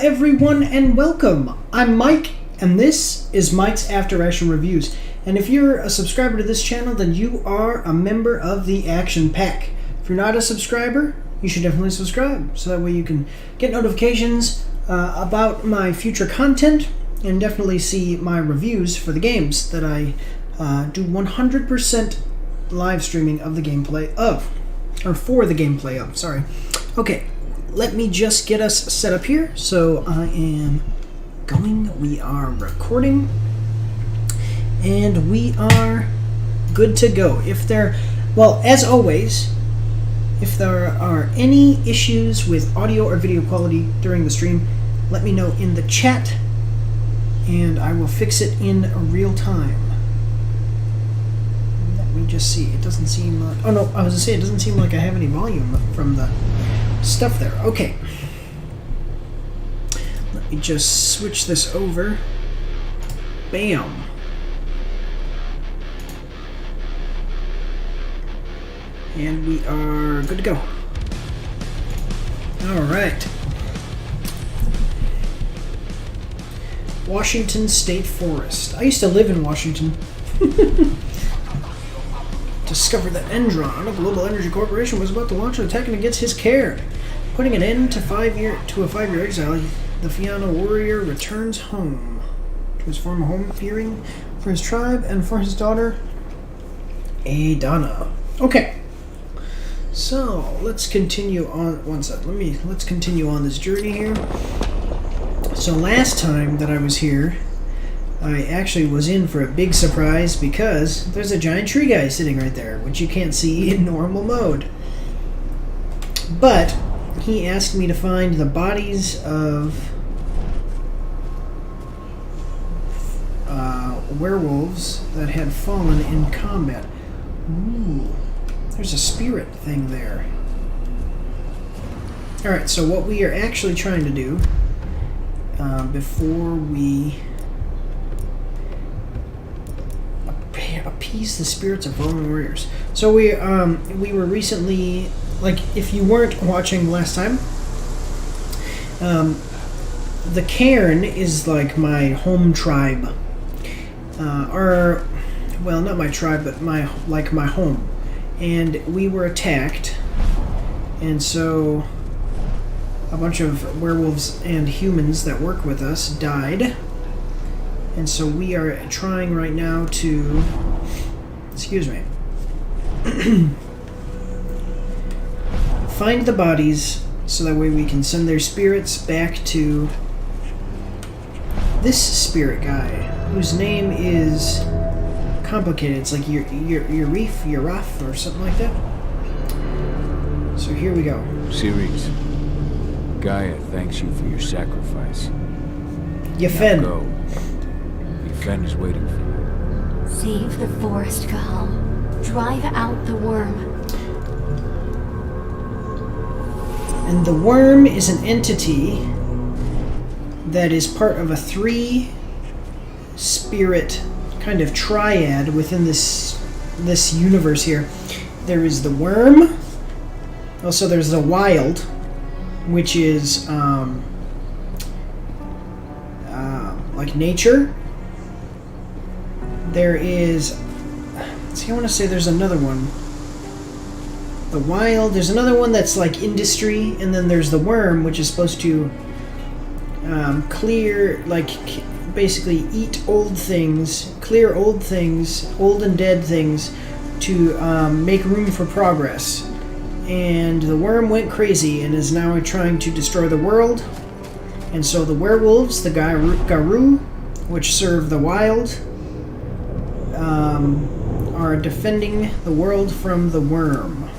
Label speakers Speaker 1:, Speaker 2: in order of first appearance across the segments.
Speaker 1: everyone, and welcome. I'm Mike, and this is Mike's After Action Reviews. And if you're a subscriber to this channel, then you are a member of the Action Pack. If you're not a subscriber, you should definitely subscribe, so that way you can get notifications about my future content, and definitely see my reviews for the games that I do 100% live streaming of the gameplay of. Or for the gameplay of, sorry. Okay, let me just get us set up here. So I am going, we are recording, and we are good to go. Well, as always, if there are any issues with audio or video quality during the stream, let me know in the chat, and I will fix it in real time. Let me just see. It doesn't seem like... Oh, no, I was going to say, it doesn't seem like I have any volume from the stuff there. Okay. Let me just switch this over. Bam. And we are good to go. All right. Washington State Forest. I used to live in Washington. Discovered that Endron, a global energy corporation, was about to launch an attack against his care. Putting an end to a 5-year exile, the Fianna warrior returns home to his former home, fearing for his tribe and for his daughter, Adana. Okay. So let's continue on. One sec. Let's continue on this journey here. So last time that I was here, I actually was in for a big surprise because there's a giant tree guy sitting right there, which you can't see in normal mode. But he asked me to find the bodies of werewolves that had fallen in combat. Ooh, there's a spirit thing there. Alright, so what we are actually trying to do before we appease the spirits of fallen warriors. So we were recently, like, if you weren't watching last time, the Cairn is like my home tribe, or well, not my tribe, but my home, and we were attacked, and so a bunch of werewolves and humans that work with us died. And so we are trying right now to, excuse me, find the bodies so that way we can send their spirits back to this spirit guy, whose name is complicated. It's like Uraf, or something like that. So here we go.
Speaker 2: Ceres, Gaia thanks you for your sacrifice.
Speaker 1: Yefen.
Speaker 2: Now go. Fen is waiting for you.
Speaker 3: Save the forest, Kahal. Drive out the worm.
Speaker 1: And the worm is an entity that is part of a 3-spirit kind of triad within this universe here. There is the worm. Also, there's the wild, which is like nature. There is, I want to say there's another one. The wild, there's another one that's like industry, and then there's the worm, which is supposed to clear, like, basically eat old things, clear old things, old and dead things, to make room for progress. And the worm went crazy and is now trying to destroy the world. And so the werewolves, the Garu, which serve the wild, are defending the world from the worm.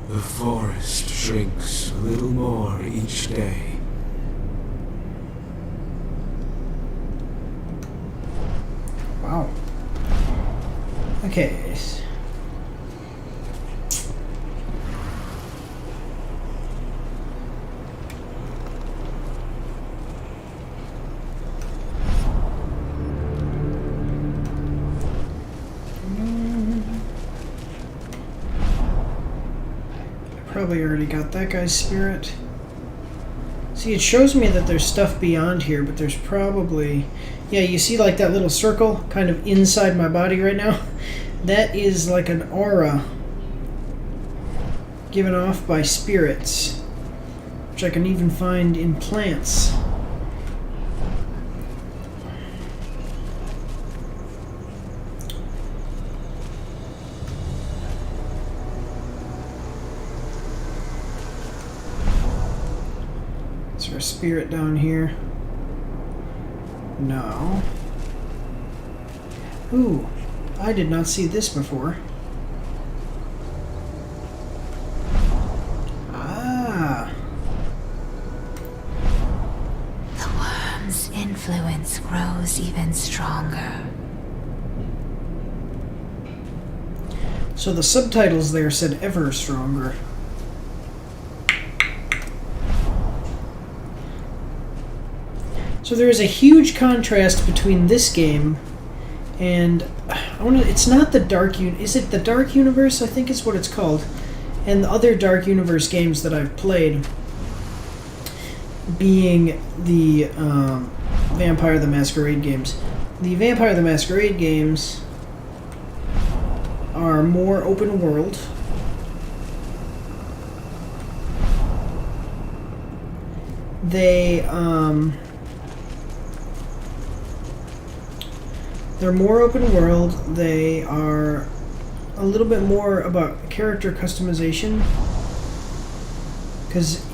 Speaker 4: The forest shrinks a little more each day.
Speaker 1: Wow. Okay. probably already got that guy's spirit. See, it shows me that there's stuff beyond here, but there's probably... Yeah, you see like that little circle kind of inside my body right now? That is like an aura given off by spirits, which I can even find in plants. Is there a spirit down here? No. Ooh, I did not see this before. Ah.
Speaker 3: The worm's influence grows even stronger.
Speaker 1: So the subtitles there said ever stronger. So there is a huge contrast between this game and it's not the is it the Dark Universe? I think it's what it's called. And the other Dark Universe games that I've played, being the Vampire the Masquerade games. The Vampire the Masquerade games are more open world. They're more open world. They are a little bit more about character customization. Because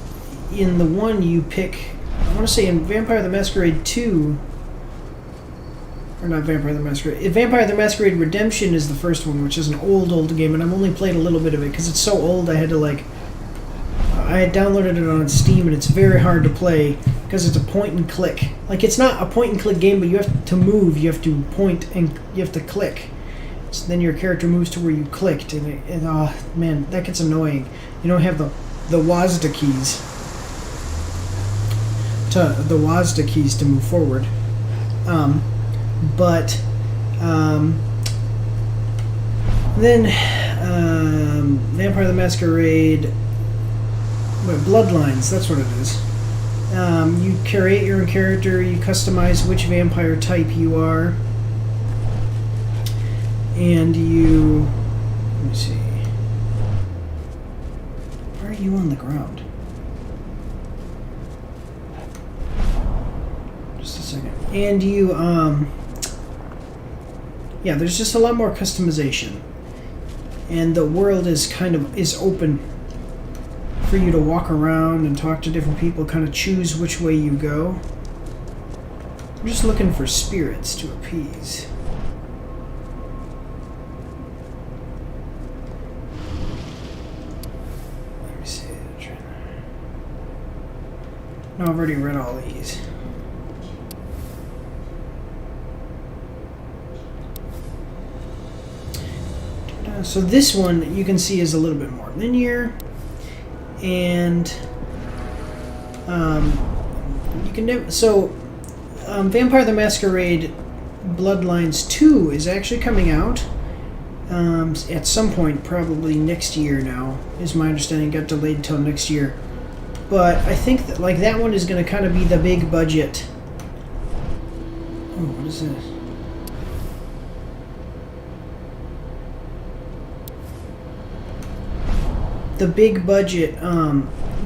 Speaker 1: in the one you pick... I want to say in Vampire the Masquerade 2... Or not Vampire the Masquerade. Vampire the Masquerade Redemption is the first one, which is an old game, and I've only played a little bit of it because it's so old I had to I had downloaded it on Steam, and it's very hard to play because it's a point and click. Like, it's not a point and click game, but you have to move, you have to point, and you have to click. So then your character moves to where you clicked, and oh man, that gets annoying. You don't have the WASD keys to move forward. Then Vampire the Masquerade Bloodlines, that's what it is. You create your own character, you customize which vampire type you are, and you... Let me see. Where are you on the ground? Just a second. And you, yeah, there's just a lot more customization. And the world is open for you to walk around and talk to different people, kind of choose which way you go. I'm just looking for spirits to appease. Let me see. No, I've already read all these. So this one you can see is a little bit more linear. And you can Vampire the Masquerade Bloodlines 2 is actually coming out at some point, probably next year now, is my understanding. It got delayed until next year. But I think that that one is going to kind of be the big budget. Oh, what is this? The big budget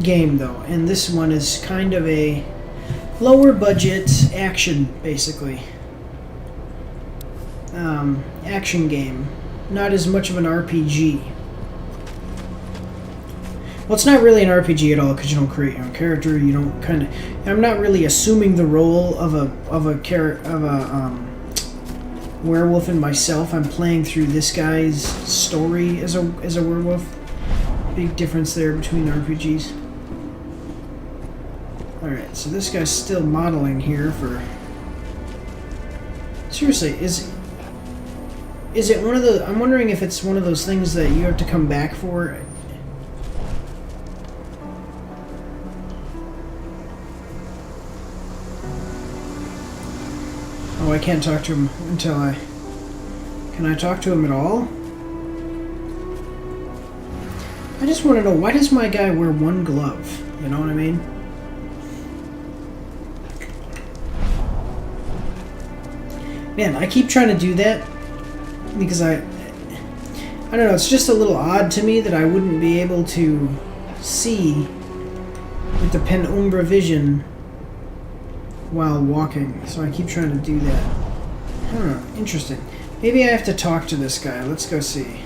Speaker 1: game though, and this one is kind of a lower budget action, basically. Action game, not as much of an RPG. Well, it's not really an RPG at all because you don't create your own character. You don't I'm not really assuming the role of a werewolf in myself. I'm playing through this guy's story as a werewolf. Big difference there between RPGs. Alright, so this guy's still modeling here for... Seriously, is it one of the... I'm wondering if it's one of those things that you have to come back for. Oh, I can't talk to him until I... Can I talk to him at all? I just want to know, why does my guy wear one glove? You know what I mean? Man, I keep trying to do that because I don't know, it's just a little odd to me that I wouldn't be able to see with the penumbra vision while walking. So I keep trying to do that. Huh, interesting. Maybe I have to talk to this guy. Let's go see.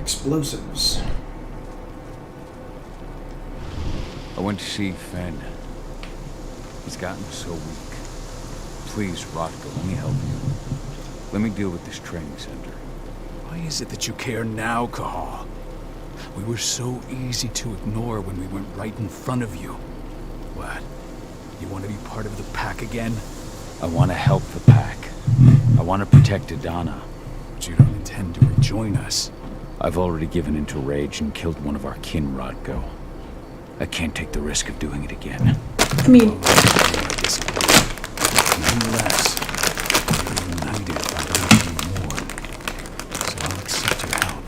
Speaker 1: Explosives.
Speaker 2: I went to see Fenn. He's gotten so weak. Please, Rotko, let me help you. Let me deal with this training center.
Speaker 5: Why is it that you care now, Cahal? We were so easy to ignore when we went right in front of you. What? You want to be part of the pack again?
Speaker 2: I want to help the pack. I want to protect Adana.
Speaker 5: But you don't intend to rejoin us.
Speaker 2: I've already given into rage and killed one of our kin, Rotko. I can't take the risk of doing it again.
Speaker 1: I mean,
Speaker 5: nonetheless, you're united by nothing more. So I'll accept your help.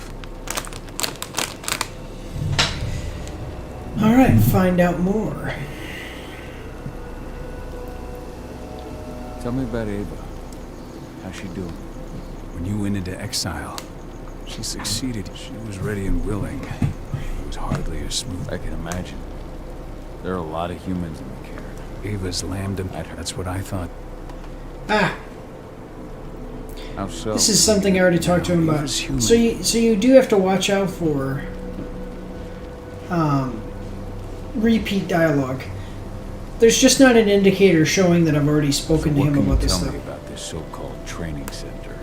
Speaker 1: alright, find out more.
Speaker 2: Tell me about Ava. How's she doing?
Speaker 5: When you went into exile, she succeeded. She was ready and willing. It was hardly as smooth.
Speaker 2: I can imagine. There are a lot of humans in the care.
Speaker 5: Ava's lammed him at her. That's what I thought.
Speaker 1: Ah,
Speaker 2: How so?
Speaker 1: this is something I already talked to him about. So you do have to watch out for repeat dialogue. There's just not an indicator showing that I've already spoken to him about this
Speaker 2: Tell
Speaker 1: stuff.
Speaker 2: me about this so-called training center.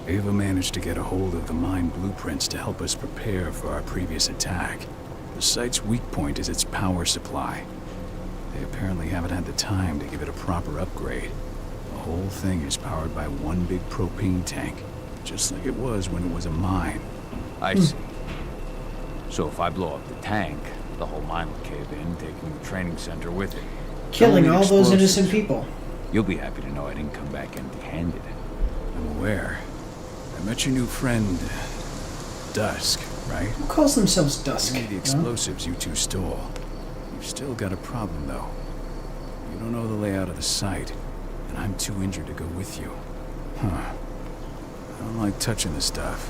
Speaker 5: Ava managed to get a hold of the mine blueprints to help us prepare for our previous attack. The site's weak point is its power supply. They apparently haven't had the time to give it a proper upgrade. The whole thing is powered by one big propane tank, just like it was when it was a mine.
Speaker 2: I see. So if I blow up the tank, the whole mine will cave in, taking the training center with it.
Speaker 1: Killing
Speaker 2: Only
Speaker 1: all those
Speaker 2: explosives.
Speaker 1: innocent people.
Speaker 2: You'll be happy to know I didn't come back empty-handed.
Speaker 5: I'm aware. I met your new friend, Dusk, right?
Speaker 1: Who calls themselves Dusk?
Speaker 5: Only the explosives you two stole. You've still got a problem, though. You don't know the layout of the site, and I'm too injured to go with you. Huh. I don't like touching the stuff,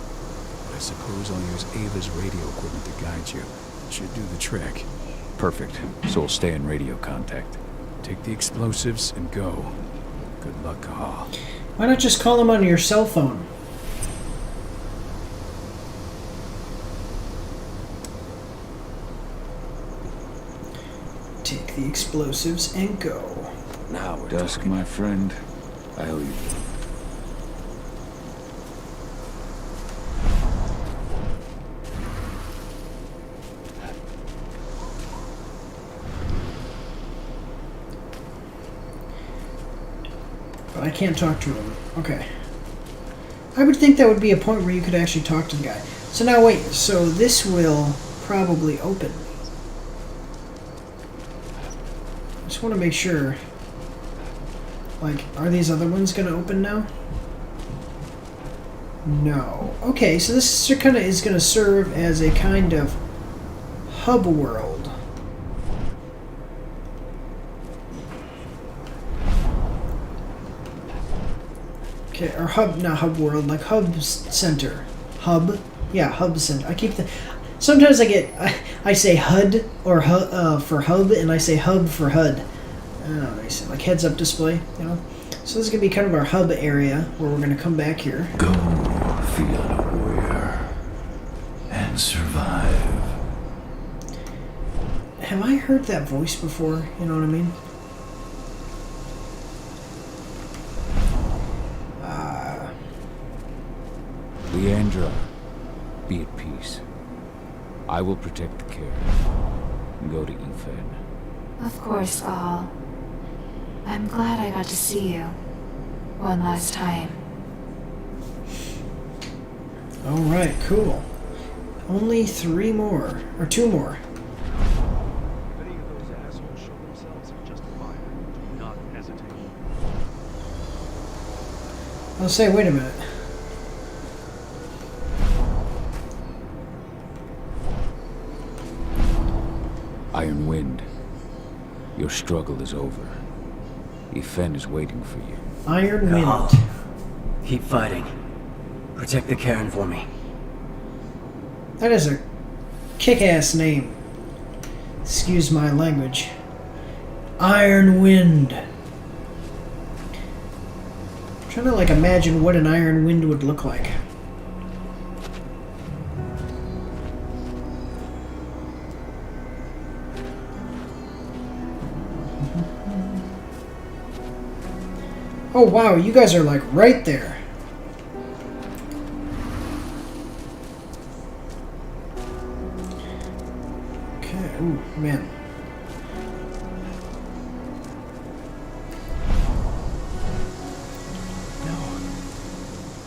Speaker 5: but I suppose I'll use Ava's radio equipment to guide you. It should do the trick.
Speaker 2: Perfect. So we'll stay in radio contact.
Speaker 5: Take the explosives and go. Good luck, Cahal.
Speaker 1: Why not just call him on your cell phone? Take the explosives and go.
Speaker 2: Now we're Dusk, my friend. I owe you.
Speaker 1: But I can't talk to him. Okay. I would think that would be a point where you could actually talk to the guy. So now wait, so this will probably open. I just want to make sure. Like, are these other ones going to open now? No. Okay, so this kind of is going to serve as a kind of hub world. Okay, or hub, not hub world, like hub center. Hub? Yeah, hub center. I keep the... Sometimes I say HUD or for hub, and I say hub for HUD. I don't know, like heads up display, you know? So this is going to be kind of our hub area where we're going to come back here.
Speaker 4: Go, feel unaware, and survive.
Speaker 1: Have I heard that voice before? You know what I mean?
Speaker 2: Leandra, be at peace. I will protect the care. And go to Ethan.
Speaker 3: Of course, Val. I'm glad I got to see you. One last time.
Speaker 1: Alright, cool. Only 3 more. Or 2 more. I'll say, wait a minute.
Speaker 2: Iron Wind, your struggle is over. Fen is waiting for you.
Speaker 1: Iron Wind.
Speaker 6: Call. Keep fighting. Protect the Cairn for me.
Speaker 1: That is a kick-ass name. Excuse my language. Iron Wind. I'm trying to like imagine what an Iron Wind would look like. Oh wow, you guys are like right there. Okay, ooh, man.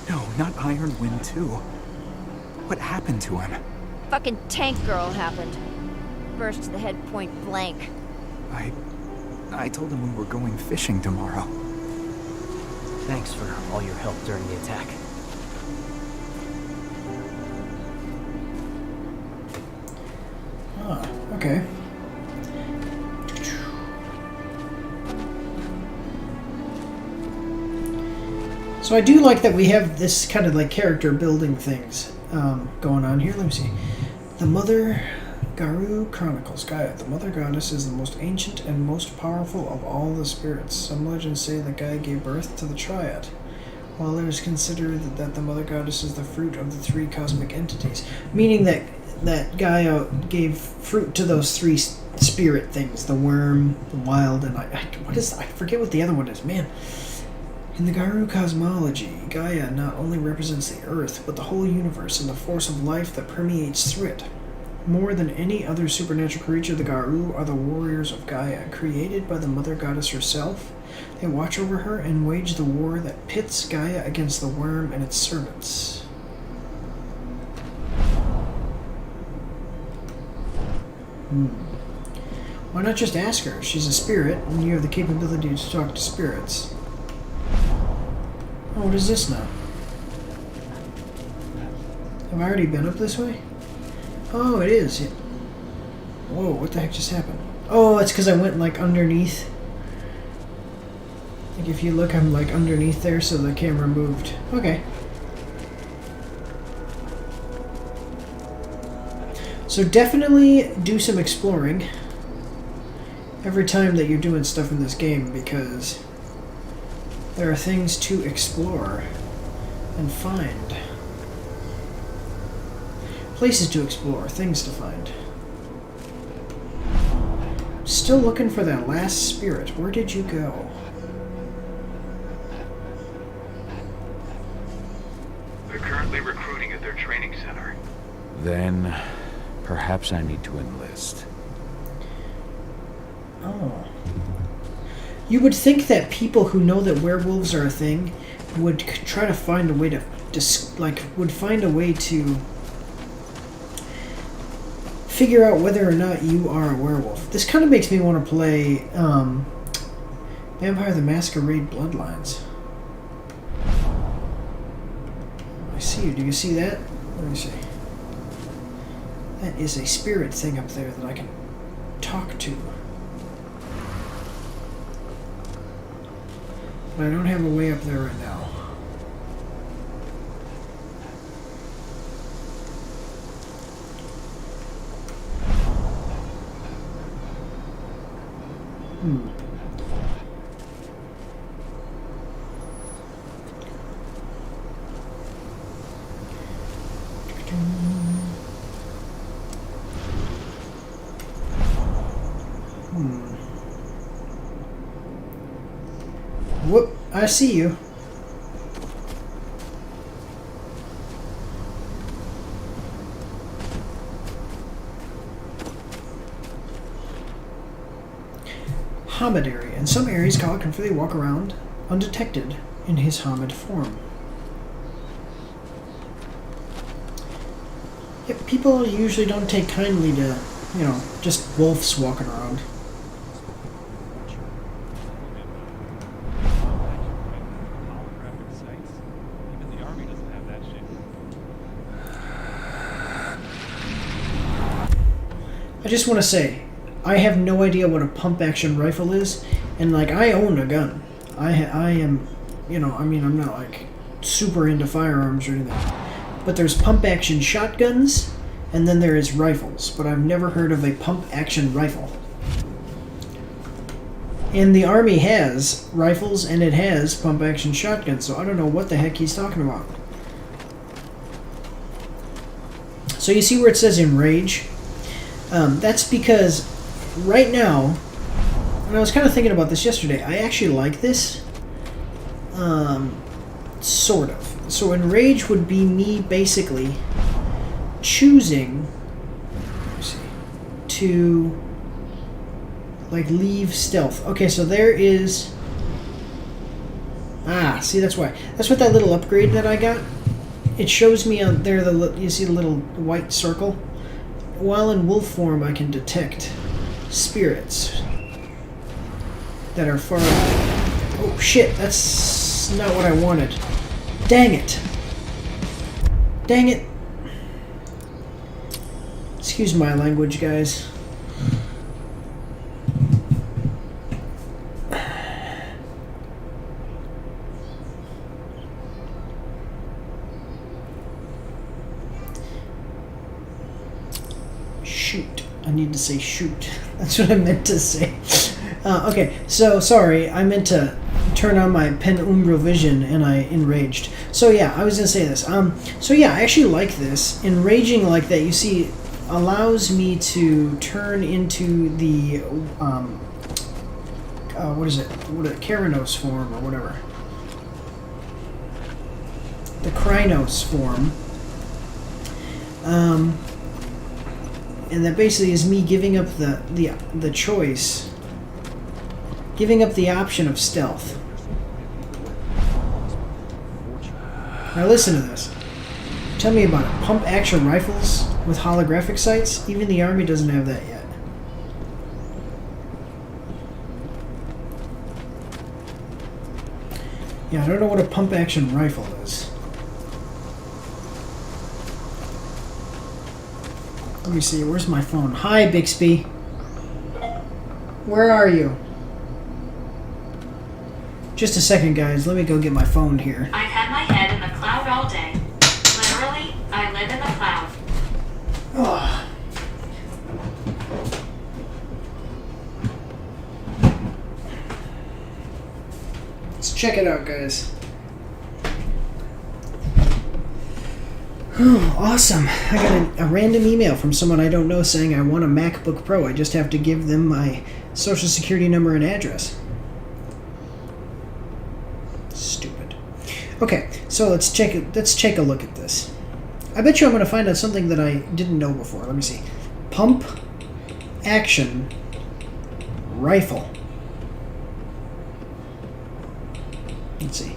Speaker 7: No, not Iron Wind 2. What happened to him?
Speaker 8: Fucking tank girl happened. Burst to the head point blank.
Speaker 7: I told him we were going fishing tomorrow.
Speaker 6: Thanks for all your help during the attack.
Speaker 1: Ah, okay. So I do like that we have this kind of like character building things going on here. Let me see. The Mother Garu Chronicles. Gaia, the Mother Goddess, is the most ancient and most powerful of all the spirits. Some legends say that Gaia gave birth to the Triad, while others consider that the Mother Goddess is the fruit of the three cosmic entities. Meaning that Gaia gave fruit to those three spirit things. The worm, the wild, and I forget what the other one is. Man. In the Garu cosmology, Gaia not only represents the Earth, but the whole universe and the force of life that permeates through it. More than any other supernatural creature, the Garu are the warriors of Gaia, created by the Mother Goddess herself. They watch over her and wage the war that pits Gaia against the worm and its servants. Why not just ask her? She's a spirit, and you have the capability to talk to spirits. Oh, what is this now? Have I already been up this way? Oh, it is. Whoa, what the heck just happened? Oh, it's because I went like underneath. Like if you look, I'm like underneath there, so the camera moved. Okay. So definitely do some exploring every time that you're doing stuff in this game, because there are things to explore and find. Places to explore, things to find. Still looking for that last spirit. Where did you go?
Speaker 9: They're currently recruiting at their training center.
Speaker 2: Then, perhaps I need to enlist.
Speaker 1: Oh. You would think that people who know that werewolves are a thing would try to find a way to figure out whether or not you are a werewolf. This kind of makes me want to play Vampire the Masquerade Bloodlines. I see you. Do you see that? Let me see. That is a spirit thing up there that I can talk to. But I don't have a way up there right now. Whoop, I see you. Homid area. In some areas, God can freely walk around undetected in his Homid form. Yep, people usually don't take kindly to, just wolves walking around. just want to say, I have no idea what a pump action rifle is, and like I own a gun. I am, I'm not like super into firearms or anything. But there's pump action shotguns, and then there is rifles. But I've never heard of a pump action rifle. And the Army has rifles, and it has pump action shotguns, so I don't know what the heck he's talking about. So you see where it says enrage? That's because right now, and I was kind of thinking about this yesterday, I actually like this. Sort of. So enrage would be me basically choosing to like leave stealth. Okay, so there is... see, that's why. That's what that little upgrade that I got. It shows me on there, you see the little white circle? While in wolf form, I can detect spirits that are far... Oh, shit, that's not what I wanted. Dang it. Dang it. Excuse my language, guys. Shoot. I need to say shoot. That's what I meant to say. Okay, so sorry. I meant to turn on my penumbral vision and I enraged. So yeah, I was going to say this. So yeah, I actually like this. Enraging like that, you see, allows me to turn into the, what is it? Keranos form or whatever. The Krynos form. And that basically is me giving up the choice, giving up the option of stealth. Now listen to this. Tell me about it. Pump action rifles with holographic sights? Even the Army doesn't have that yet. Yeah, I don't know what a pump action rifle is. Let me see, where's my phone? Hi, Bixby. Where are you? Just a second, guys. Let me go get my phone here.
Speaker 10: I've had my head in the cloud all day. Literally, I live in the cloud.
Speaker 1: Oh. Let's check it out, guys. Oh, awesome. I got a random email from someone I don't know saying I want a MacBook Pro. I just have to give them my social security number and address. Stupid. Okay, so let's take a look at this. I bet you I'm going to find out something that I didn't know before. Let me see. Pump action rifle. Let's see.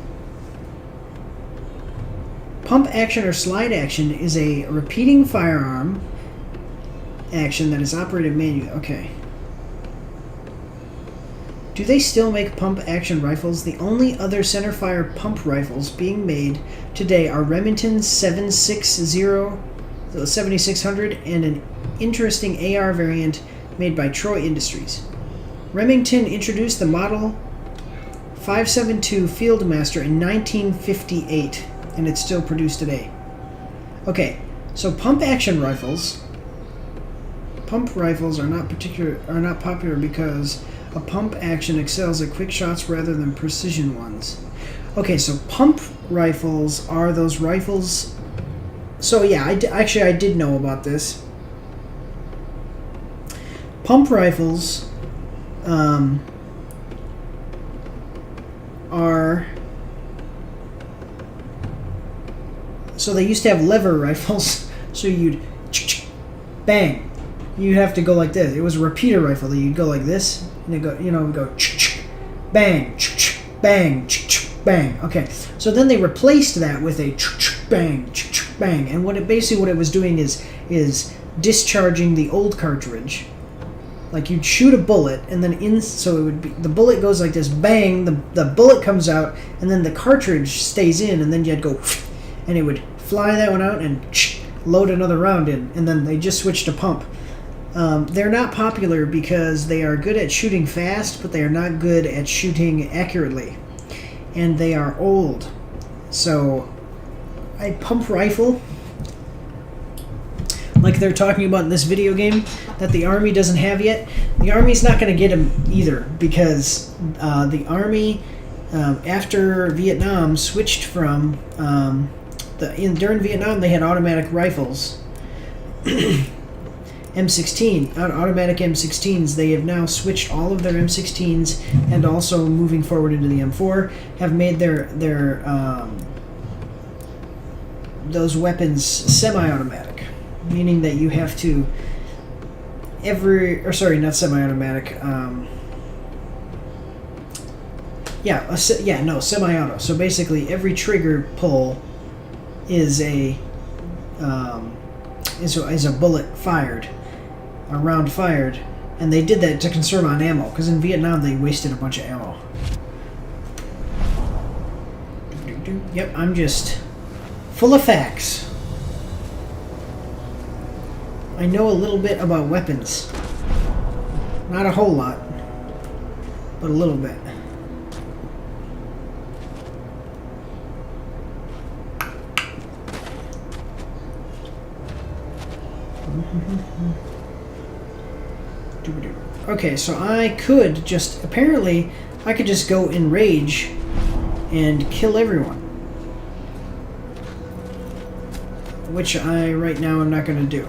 Speaker 1: Pump action or slide action is a repeating firearm action that is operated manually. Okay. Do they still make pump action rifles? The only other centerfire pump rifles being made today are Remington 7600 and an interesting AR variant made by Troy Industries. Remington introduced the Model 572 Fieldmaster in 1958. And it's still produced today. Okay, so pump rifles are not popular because a pump action excels at quick shots rather than precision ones. Okay, so pump rifles are those rifles. So yeah, I did know about this. Pump rifles are... So they used to have lever rifles, so you'd bang. You'd have to go like this. It was a repeater rifle that you'd go like this, and it would go bang, bang, bang. Okay, so then they replaced that with a bang, bang, and what it was doing is discharging the old cartridge. Like you'd shoot a bullet, and then so it would be the bullet goes like this, bang. The bullet comes out, and then the cartridge stays in, and then you'd go, and it would fly that one out and load another round in, and then they just switched to pump. They're not popular because they are good at shooting fast, but they are not good at shooting accurately. And they are old. So, a pump rifle, like they're talking about in this video game, that the Army doesn't have yet, the Army's not going to get them either, because the Army, after Vietnam, switched from... during Vietnam, they had automatic rifles. M16, automatic M16s. They have now switched all of their M16s, and also moving forward into the M4, have made their those weapons semi-automatic, meaning that you have to not semi-automatic. Semi-auto. So basically, every trigger pull is a bullet fired, a round fired, and they did that to conserve on ammo, because in Vietnam they wasted a bunch of ammo. Yep, I'm just full of facts. I know a little bit about weapons. Not a whole lot, but a little bit. Okay, so I could just... Apparently, I could just go in rage and kill everyone. Which I, right now, am not going to do.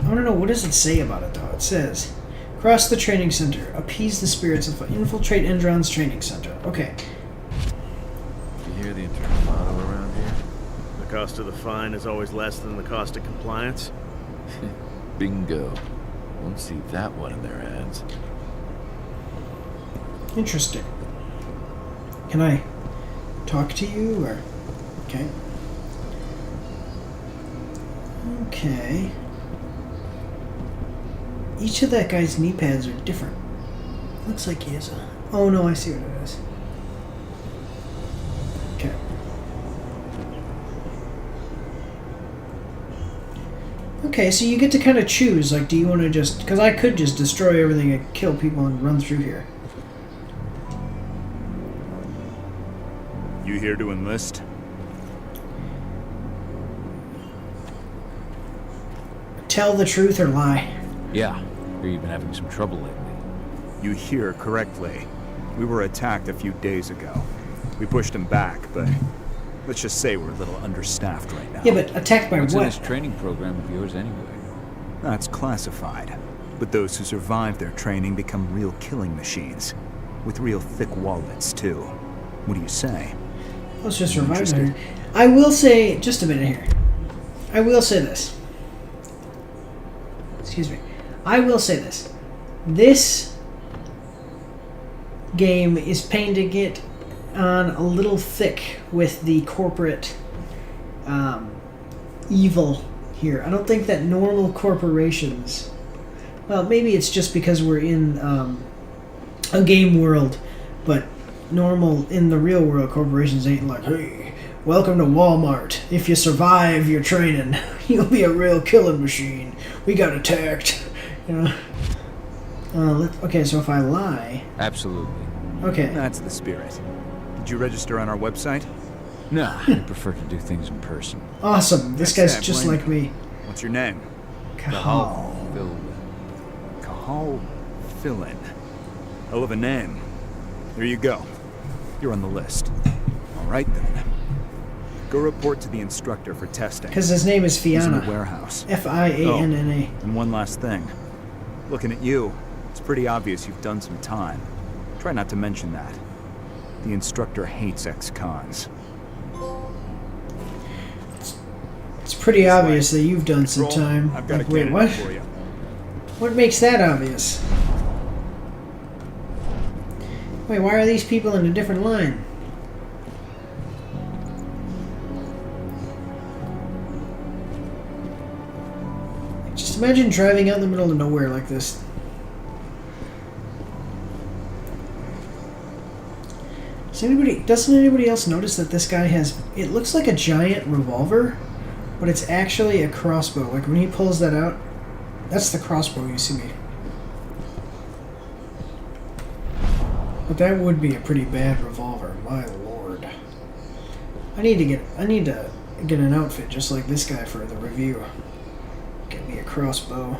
Speaker 1: I want to know, what does it say about it, though? It says, cross the training center. Appease the spirits of... Infiltrate Endron's training center. Okay.
Speaker 11: You hear the internal motto around here? The cost of the fine is always less than the cost of compliance?
Speaker 12: Bingo. Won't see that one in their ads.
Speaker 1: Interesting. Can I talk to you, or... Okay. Okay. Each of that guy's knee pads are different. Looks like he has a... Oh no, I see what it is. Okay. Okay, so you get to kind of choose, like, do you want to just... Because I could just destroy everything and kill people and run through here.
Speaker 13: You here to enlist?
Speaker 1: Tell the truth or lie.
Speaker 2: Yeah, hear you've been having some trouble lately.
Speaker 13: You hear correctly. We were attacked a few days ago. We pushed them back, but let's just say we're a little understaffed right now.
Speaker 1: Yeah, but attacked by
Speaker 2: What's
Speaker 1: what?
Speaker 2: in this training program of yours anyway?
Speaker 13: That's classified. But those who survive their training become real killing machines. With real thick wallets, too. What do you say?
Speaker 1: Let's just revive her. I will say... Just a minute here. I will say this. Excuse me. I will say this. This game is painting it on a little thick with the corporate evil here. I don't think that normal corporations... Well, maybe it's just because we're in a game world, but normal, in the real world, corporations ain't like, hey, welcome to Walmart. If you survive your training, you'll be a real killing machine. We got attacked. You know? Okay, so if I lie...
Speaker 2: Absolutely.
Speaker 1: Okay.
Speaker 13: That's the spirit. Did you register on our website?
Speaker 2: Nah, I prefer to do things in person.
Speaker 1: Awesome. This guy's just like me.
Speaker 13: What's your name?
Speaker 1: Cahal.
Speaker 13: Cahal Fillin. Hell of a name. There you go. You're on the list. All right, then. Go report to the instructor for testing.
Speaker 1: Because his name is Fianna.
Speaker 13: He's in the warehouse.
Speaker 1: F-I-A-N-N-A.
Speaker 13: And one last thing. Looking at you, it's pretty obvious you've done some time. Try not to mention that. The instructor hates ex-cons.
Speaker 1: It's pretty obvious that you've done some time.
Speaker 13: I've got
Speaker 1: like,
Speaker 13: a
Speaker 1: wait, what?
Speaker 13: for you.
Speaker 1: What makes that obvious? Wait, why are these people in a different line? Just imagine driving out in the middle of nowhere like this. Doesn't anybody else notice that this guy has... It looks like a giant revolver, but it's actually a crossbow. Like when he pulls that out, that's the crossbow you see me. But that would be a pretty bad revolver, my lord. I need to get an outfit just like this guy for the review. Get me a crossbow.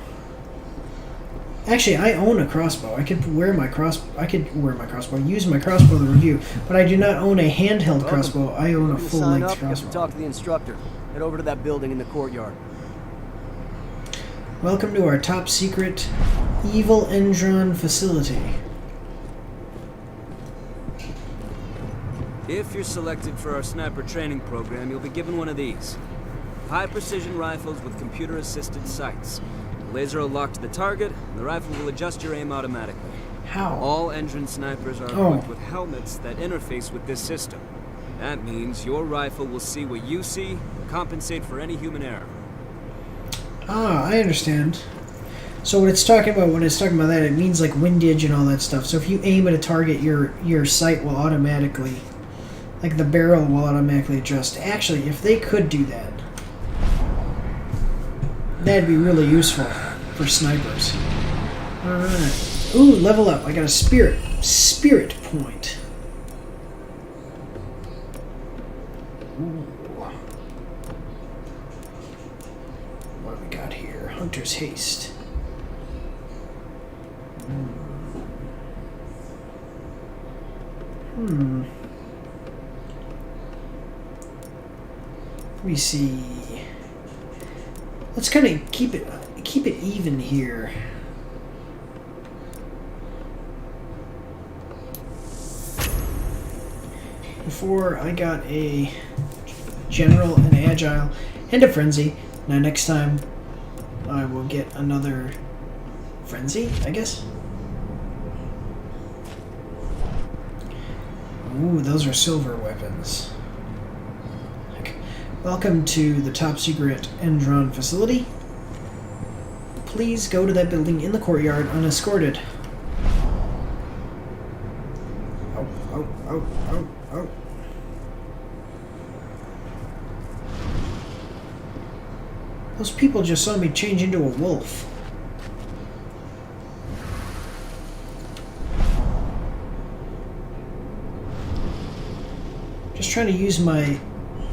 Speaker 1: Actually, I own a crossbow. I could wear my crossbow, use my crossbow in the review, but I do not own a handheld crossbow. I own a full-length crossbow.
Speaker 14: Talk to the instructor. Head over to that building in the courtyard.
Speaker 1: Welcome to our top secret Evil Endron facility.
Speaker 6: If you're selected for our sniper training program, you'll be given one of these. High-precision rifles with computer-assisted sights. The laser will lock to the target, and the rifle will adjust your aim automatically.
Speaker 1: How?
Speaker 6: All engine snipers are equipped with helmets that interface with this system. That means your rifle will see what you see and compensate for any human error.
Speaker 1: Ah, I understand. So when it's talking about that, it means like windage and all that stuff. So if you aim at a target, your sight will automatically, like the barrel will automatically adjust. Actually, if they could do that, that'd be really useful for snipers. Alright. Ooh, level up. I got a spirit point. Ooh. What do we got here? Hunter's Haste. Let me see. Let's kind of keep it even here. Before I got a general, an agile, and a frenzy. Now next time I will get another frenzy, I guess. Ooh, those are silver weapons. Welcome to the top secret Endron facility. Please go to that building in the courtyard unescorted. Oh. Those people just saw me change into a wolf. Just trying to use my...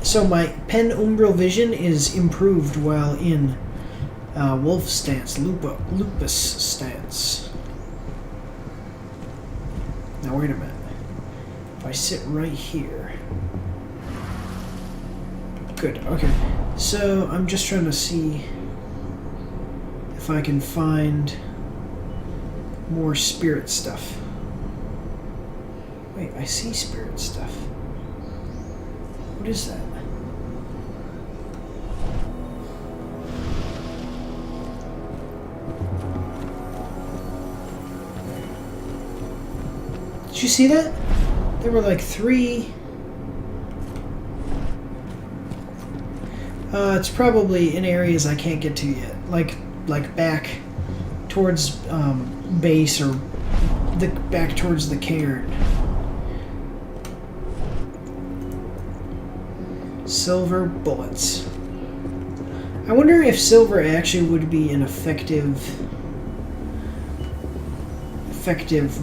Speaker 1: So my penumbral vision is improved while in wolf stance, lupus stance. Now wait a minute. If I sit right here... Good, okay. So I'm just trying to see if I can find more spirit stuff. Wait, I see spirit stuff. What is that? Did you see that? There were like 3... it's probably in areas I can't get to yet. Like back towards base or back towards the cairn. Silver bullets. I wonder if silver actually would be an effective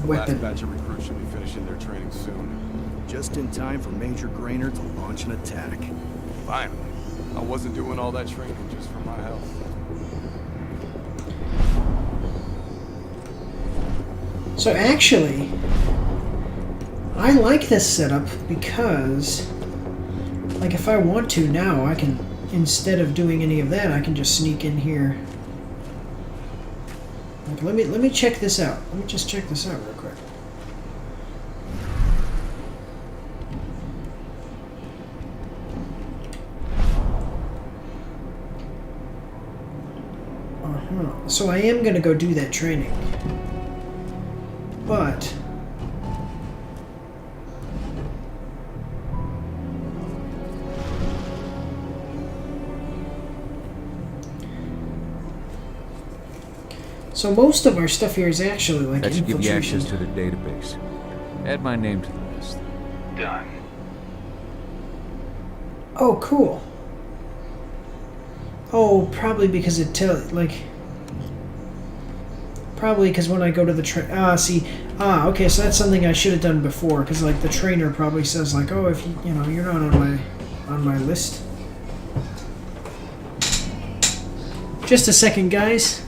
Speaker 1: weapon.
Speaker 15: Last batch of recruits should be finishing their training soon.
Speaker 16: Just in time for Major Grainer to launch an attack.
Speaker 15: Finally. I wasn't doing all that training just for my health.
Speaker 1: So actually, I like this setup because, like, if I want to now, I can, instead of doing any of that, I can just sneak in here. Like, let me check this out. Let me just check this out real quick. So I am going to go do that training. But so most of our stuff here is actually like
Speaker 2: that should give you
Speaker 1: infiltration.
Speaker 2: access to the database. Add my name to the list.
Speaker 9: Done.
Speaker 1: Oh, cool. Oh, probably because it probably because when I go to the okay, so that's something I should have done before, because like the trainer probably says like, oh, if you know you're not on my list. Just a second, guys.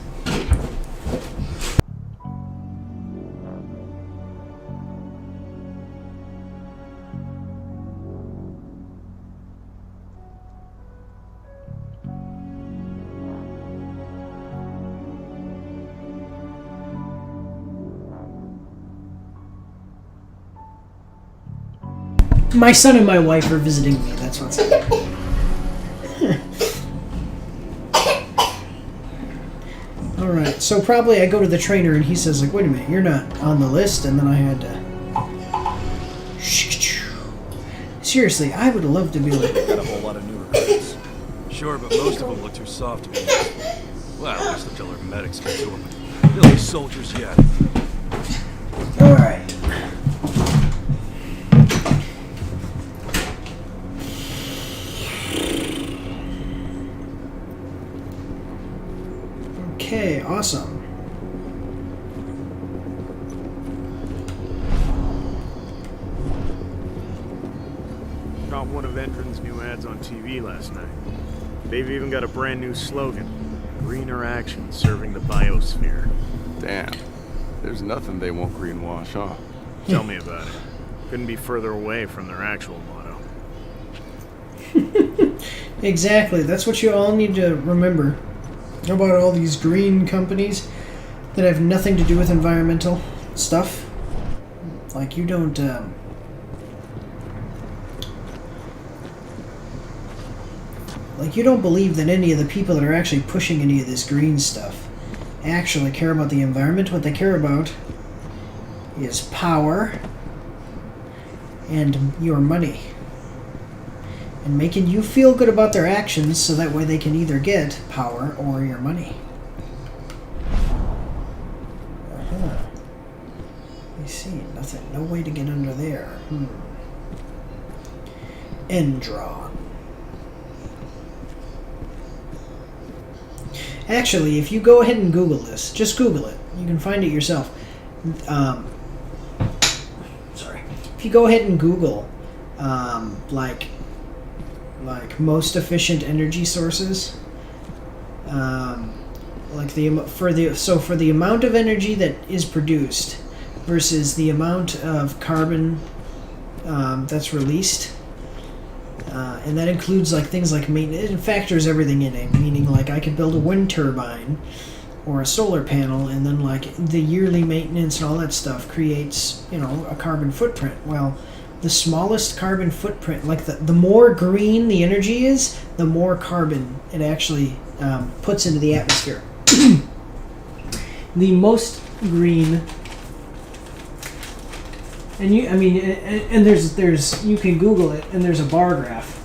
Speaker 1: My son and my wife are visiting me, that's what's Alright, so probably I go to the trainer and he says like, wait a minute, you're not on the list, and then I had to... Seriously, I would love to be like...
Speaker 15: Got a whole lot of new recruits. Sure, but most of them look too soft to be used. Well, at least until our medics get to them. They'll be soldiers yet.
Speaker 1: Alright. Okay, awesome.
Speaker 11: Caught one of Entrance' new ads on TV last night. They've even got a brand new slogan. Greener action serving the biosphere.
Speaker 15: Damn. There's nothing they won't greenwash, huh?
Speaker 11: Tell me about it. Couldn't be further away from their actual motto.
Speaker 1: Exactly, that's what you all need to remember about all these green companies that have nothing to do with environmental stuff. Like, you don't, like, you don't believe that any of the people that are actually pushing any of this green stuff actually care about the environment. What they care about is power and your money. And making you feel good about their actions so that way they can either get power or your money. I see. Nothing. No way to get under there. Endron. Actually, if you go ahead and Google this, just Google it. You can find it yourself. Sorry. If you go ahead and Google, like most efficient energy sources, like for the amount of energy that is produced versus the amount of carbon that's released, and that includes like things like maintenance. It factors everything in it, meaning like I could build a wind turbine or a solar panel, and then like the yearly maintenance and all that stuff creates, you know, a carbon footprint. Well, the smallest carbon footprint, like the more green the energy is, the more carbon it actually puts into the atmosphere. The most green, and there's you can Google it, and there's a bar graph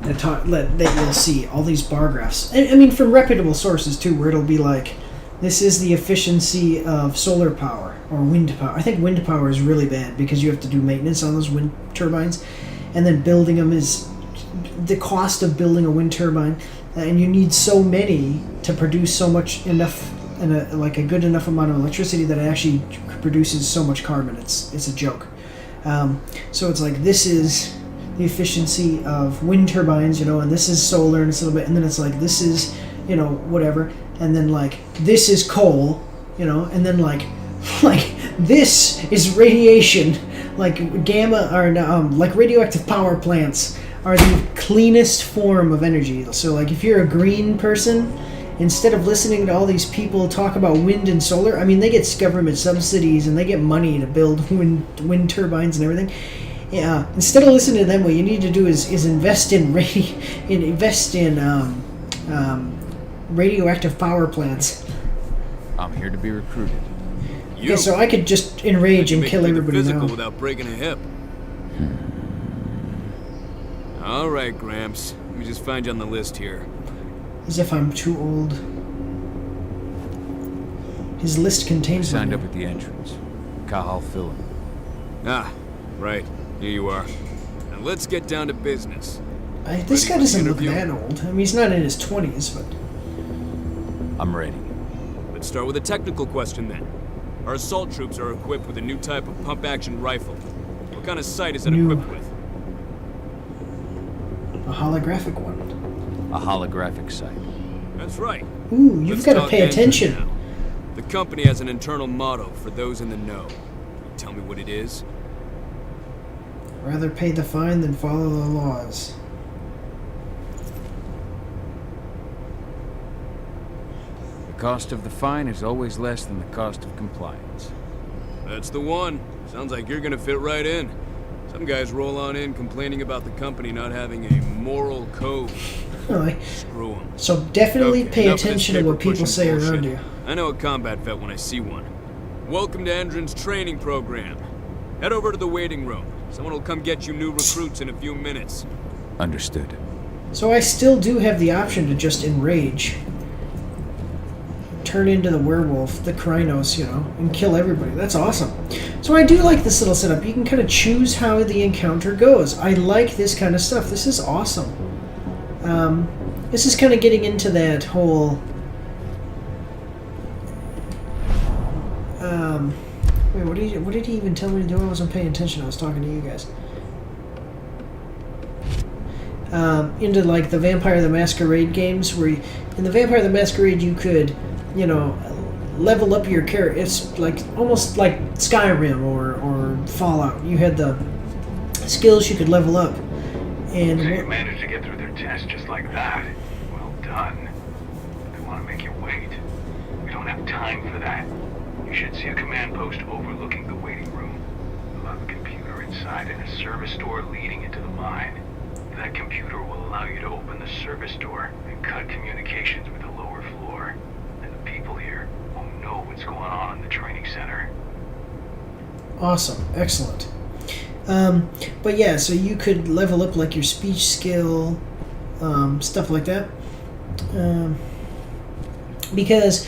Speaker 1: that you'll see all these bar graphs. I mean, from reputable sources too, where it'll be like, this is the efficiency of solar power or wind power. I think wind power is really bad because you have to do maintenance on those wind turbines, and then building them is the cost of building a wind turbine, and you need so many to produce enough and like a good enough amount of electricity that it actually produces so much carbon. It's a joke. So it's like, this is the efficiency of wind turbines, you know, and this is solar, and it's a little bit, and then it's like, this is, you know, whatever, and then like this is coal, you know, and then like this is radiation, like gamma, or like radioactive power plants are the cleanest form of energy. So like if you're a green person, instead of listening to all these people talk about wind and solar, I mean, they get government subsidies and they get money to build wind turbines and everything. Yeah, instead of listening to them, what you need to do is invest in radioactive power plants.
Speaker 2: I'm here to be recruited.
Speaker 1: Yeah, so I could just enrage and kill everybody now.
Speaker 6: Without breaking a hip. All right, Gramps. Let me just find you on the list here.
Speaker 1: As if I'm too old. His list contains
Speaker 2: signed up at the entrance. Kahal Philin.
Speaker 6: Ah, right. Here you are. Now let's get down to business.
Speaker 1: This guy doesn't look that old. I mean, he's not in his 20s, but...
Speaker 2: I'm ready.
Speaker 6: Let's start with a technical question then. Our assault troops are equipped with a new type of pump-action rifle. What kind of sight is it equipped with?
Speaker 1: A holographic one.
Speaker 2: A holographic sight.
Speaker 6: That's right.
Speaker 1: Ooh, you've got to pay attention.
Speaker 6: Now. The company has an internal motto for those in the know. Tell me what it is.
Speaker 1: Rather pay the fine than follow the laws.
Speaker 2: The cost of the fine is always less than the cost of compliance.
Speaker 6: That's the one. Sounds like you're gonna fit right in. Some guys roll on in complaining about the company not having a moral code.
Speaker 1: Really?
Speaker 6: Screw 'em.
Speaker 1: So definitely pay
Speaker 6: enough of this
Speaker 1: attention to what people
Speaker 6: paper-pushing
Speaker 1: say around
Speaker 6: bullshit.
Speaker 1: you.
Speaker 6: I know a combat vet when I see one. Welcome to Andron's training program. Head over to the waiting room. Someone will come get you new recruits in a few minutes.
Speaker 2: Understood.
Speaker 1: So I still do have the option to just enrage. Turn into the werewolf, the Krynos, you know, and kill everybody. That's awesome. So I do like this little setup. You can kind of choose how the encounter goes. I like this kind of stuff. This is awesome. This is kind of getting into that whole... wait, what did he even tell me to do? I wasn't paying attention. I was talking to you guys. Into like the Vampire the Masquerade games, where in the Vampire the Masquerade you could, you know, level up your character. It's like almost like Skyrim or Fallout. You had the skills you could level up. And
Speaker 9: so you managed to get through their test just like that. Well done. But they want to make you wait. We don't have time for that. You should see a command post overlooking the waiting room. You'll have a computer inside and a service door leading into the mine. That computer will allow you to open the service door and cut communications with the lower floor. And the people here won't know what's going on in the training center.
Speaker 1: Awesome. Excellent. But yeah, so you could level up like your speech skill, stuff like that. Because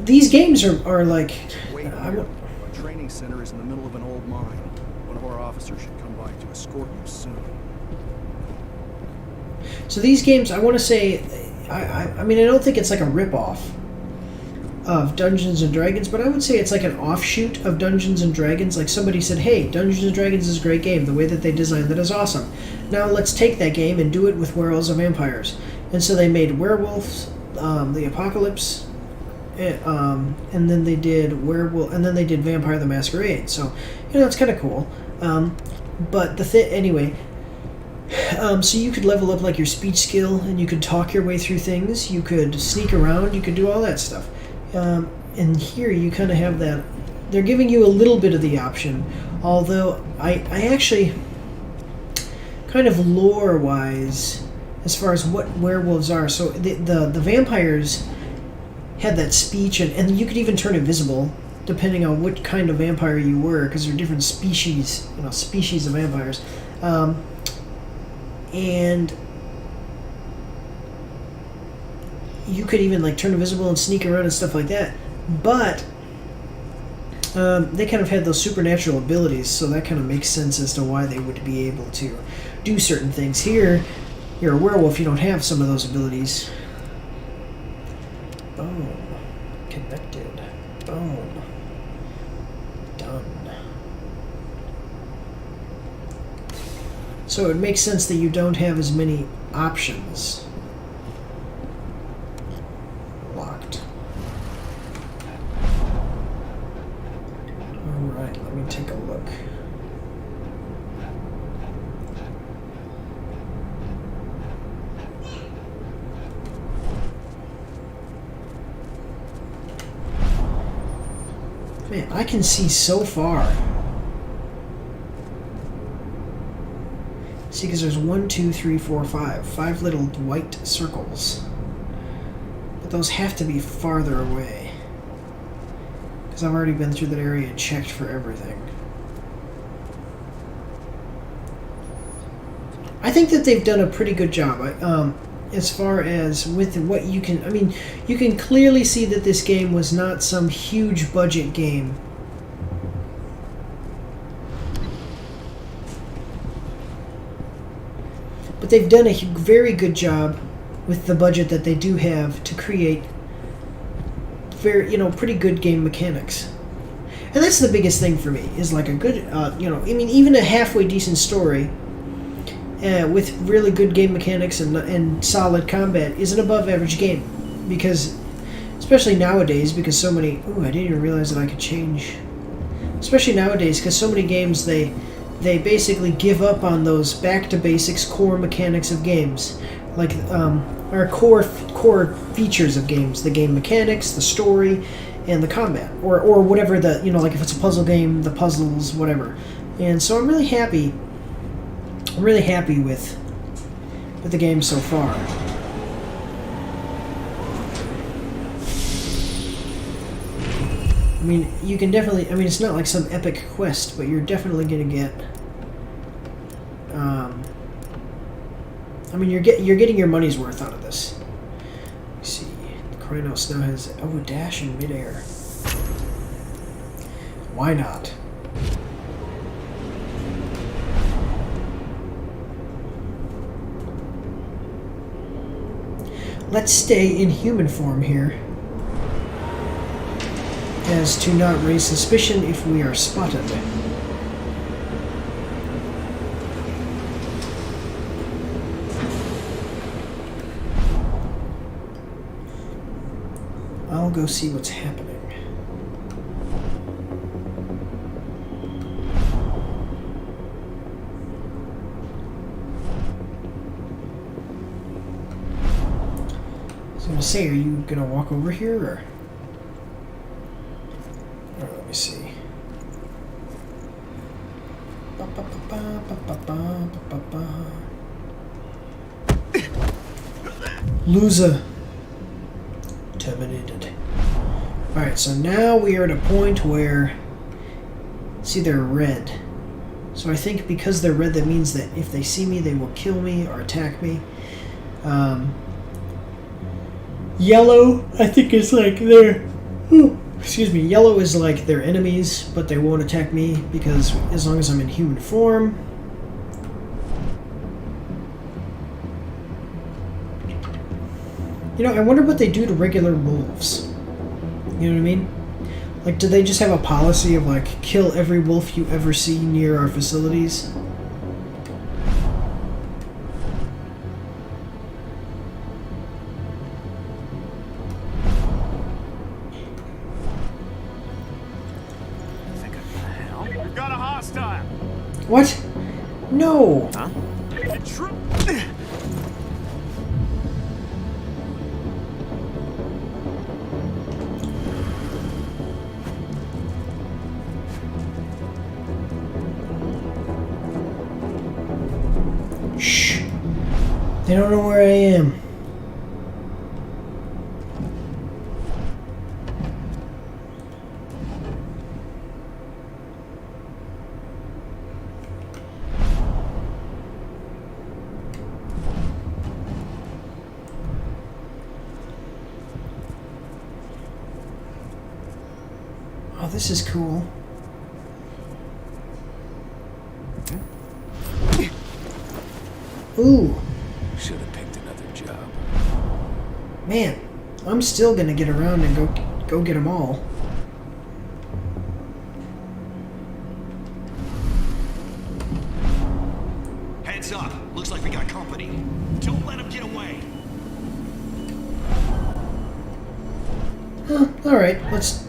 Speaker 1: these games are like...
Speaker 16: Wait here. Our training center is in the middle of an old mine. One of our officers should come by to escort you soon.
Speaker 1: So these games, I want to say... I mean, I don't think it's like a rip-off of Dungeons and Dragons, but I would say it's like an offshoot of Dungeons and Dragons. Like somebody said, hey, Dungeons and Dragons is a great game. The way that they designed that is awesome. Now let's take that game and do it with Werewolves and Vampires. And so they made Werewolves, the Apocalypse, and then they did Werewolf, and then they did Vampire the Masquerade. So, you know, it's kind of cool. But anyway, so you could level up like your speech skill, and you could talk your way through things. You could sneak around. You could do all that stuff. And here you kind of have that. They're giving you a little bit of the option, although I actually, kind of lore-wise, as far as what werewolves are, so the vampires had that speech, and you could even turn invisible, depending on what kind of vampire you were, because there are different species, you know, species of vampires. And you could even like turn invisible and sneak around and stuff like that. But they kind of had those supernatural abilities, so that kind of makes sense as to why they would be able to do certain things. Here, you're a werewolf, you don't have some of those abilities. Boom. Connected. Boom. Done. So it makes sense that you don't have as many options. Locked. Alright, let me take a look. Man, I can see so far. See, because there's 1, 2, 3, 4, 5. 5 little white circles. But those have to be farther away. Because I've already been through that area and checked for everything. I think that they've done a pretty good job. As far as with what you can... I mean, you can clearly see that this game was not some huge budget game. but they've done a very good job with the budget that they do have to create pretty good game mechanics. And that's the biggest thing for me, is like a good, even a halfway decent story with really good game mechanics and solid combat is an above average game. Because, especially nowadays, because so many, I didn't even realize that I could change. Especially nowadays, because so many games, they basically give up on those back to basics core mechanics of games. Like, our core features of games, the game mechanics, the story, and the combat, or whatever the, like if it's a puzzle game, the puzzles, whatever. And so I'm really happy with the game so far. I mean, you can definitely, it's not like some epic quest, but you're definitely going to get, you're getting your money's worth out of this. Let's see, Krynos now has, a dash in midair. Why not? Let's stay in human form here, as to not raise suspicion if we are spotted. I'll go see what's happening. I was gonna say, are you gonna walk over here, or? Let me see. Loser. Terminated. Alright, so now we are at a point where, see, they're red. So I think because they're red, that means that if they see me, they will kill me or attack me. Yellow, I think, is like their... Excuse me, yellow is like their enemies, but they won't attack me because as long as I'm in human form. I wonder what they do to regular wolves. You know what I mean? Like, do they just have a policy of, like, kill every wolf you ever see near our facilities?
Speaker 11: We've got a hostile.
Speaker 1: What? No.
Speaker 11: Huh?
Speaker 1: Shh. They don't know where I am. Oh, this is cool. Ooh.
Speaker 2: Should have picked another job.
Speaker 1: Man, I'm still gonna get around and go get them all.
Speaker 17: Heads up. Looks like we got company. Don't let them get away.
Speaker 1: Huh, alright, let's...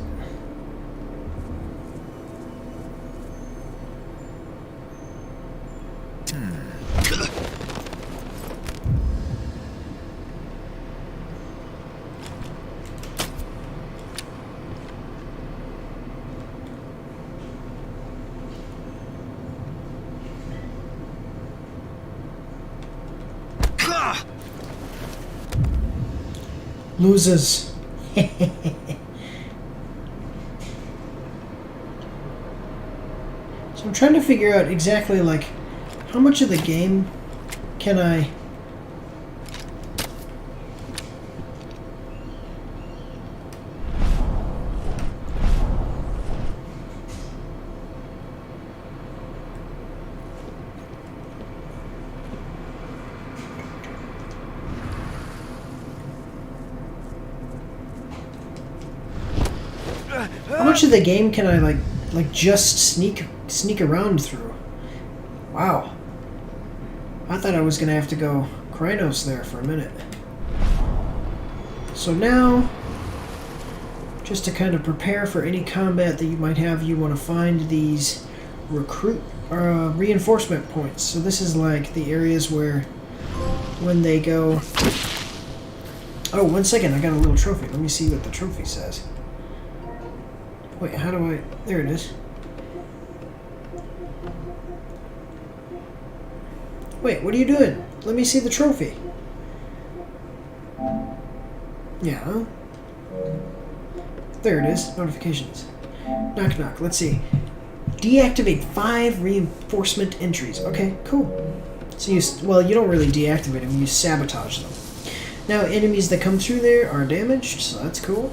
Speaker 1: Losers. So I'm trying to figure out exactly, like, how much of the game can I... much of the game can I like just sneak around through? Wow. I thought I was gonna have to go Krynos there for a minute. So now, just to kind of prepare for any combat that you might have, you want to find these reinforcement points. So this is like the areas where when they go... Oh, 1 second, I got a little trophy. Let me see what the trophy says. Wait, how do I... There it is. Wait, what are you doing? Let me see the trophy. Yeah. There it is. Notifications. Knock knock. Let's see. Deactivate 5 reinforcement entries. Okay, cool. So you don't really deactivate them, you sabotage them. Now enemies that come through there are damaged, so that's cool.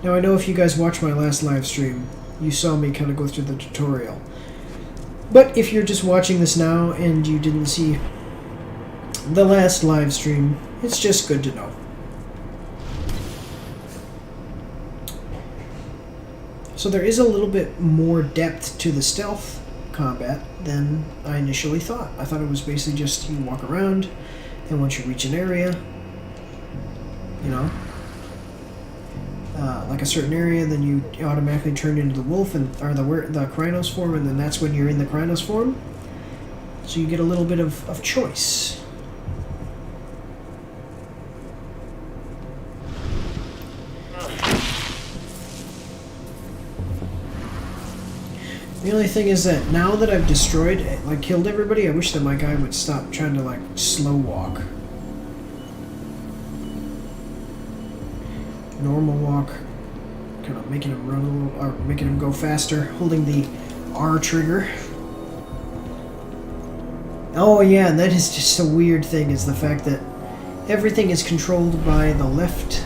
Speaker 1: Now I know if you guys watched my last live stream, you saw me kind of go through the tutorial. But if you're just watching this now and you didn't see the last live stream, it's just good to know. So there is a little bit more depth to the stealth combat than I initially thought. I thought it was basically just you walk around, and once you reach an area, you know, like a certain area, then you automatically turn into the wolf or the Krynos form, and then that's when you're in the Krynos form. So you get a little bit of choice. The only thing is that now that I've destroyed, like killed everybody, I wish that my guy would stop trying to like slow walk. Normal walk, kind of making him run a little, or making him go faster, holding the R trigger. Oh yeah, and that is just a weird thing, is the fact that everything is controlled by the left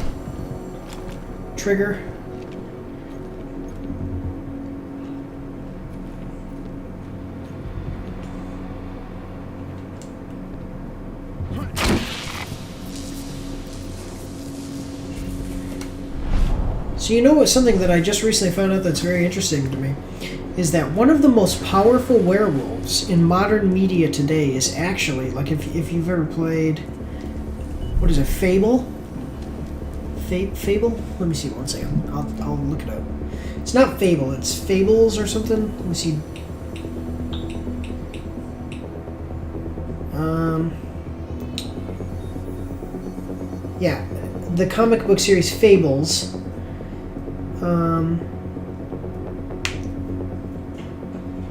Speaker 1: trigger. So you know what, something that I just recently found out that's very interesting to me is that one of the most powerful werewolves in modern media today is actually, like if you've ever played, what is it, Fable? Fable? Let me see, 1 second. I'll look it up. It's not Fable, it's Fables or something. Let me see. Yeah, the comic book series Fables.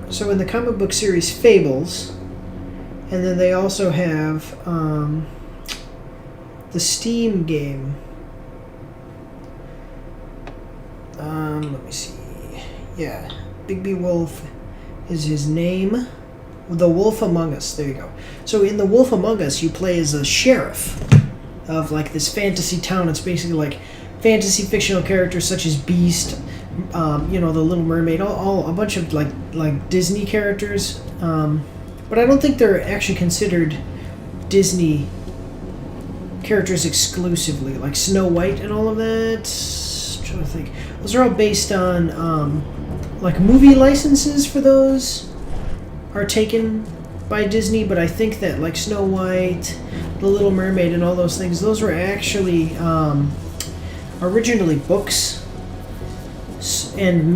Speaker 1: So in the comic book series Fables, and then they also have the Steam game. Let me see. Yeah, Bigby Wolf is his name. The Wolf Among Us. There you go. So in The Wolf Among Us, you play as a sheriff of like this fantasy town. It's basically like fantasy fictional characters such as Beast, you know, the Little Mermaid, all a bunch of like Disney characters. But I don't think they're actually considered Disney characters exclusively, like Snow White and all of that. I'm trying to think. Those are all based on like movie licenses for those are taken by Disney, but I think that like Snow White, the Little Mermaid, and all those things, those were actually originally books and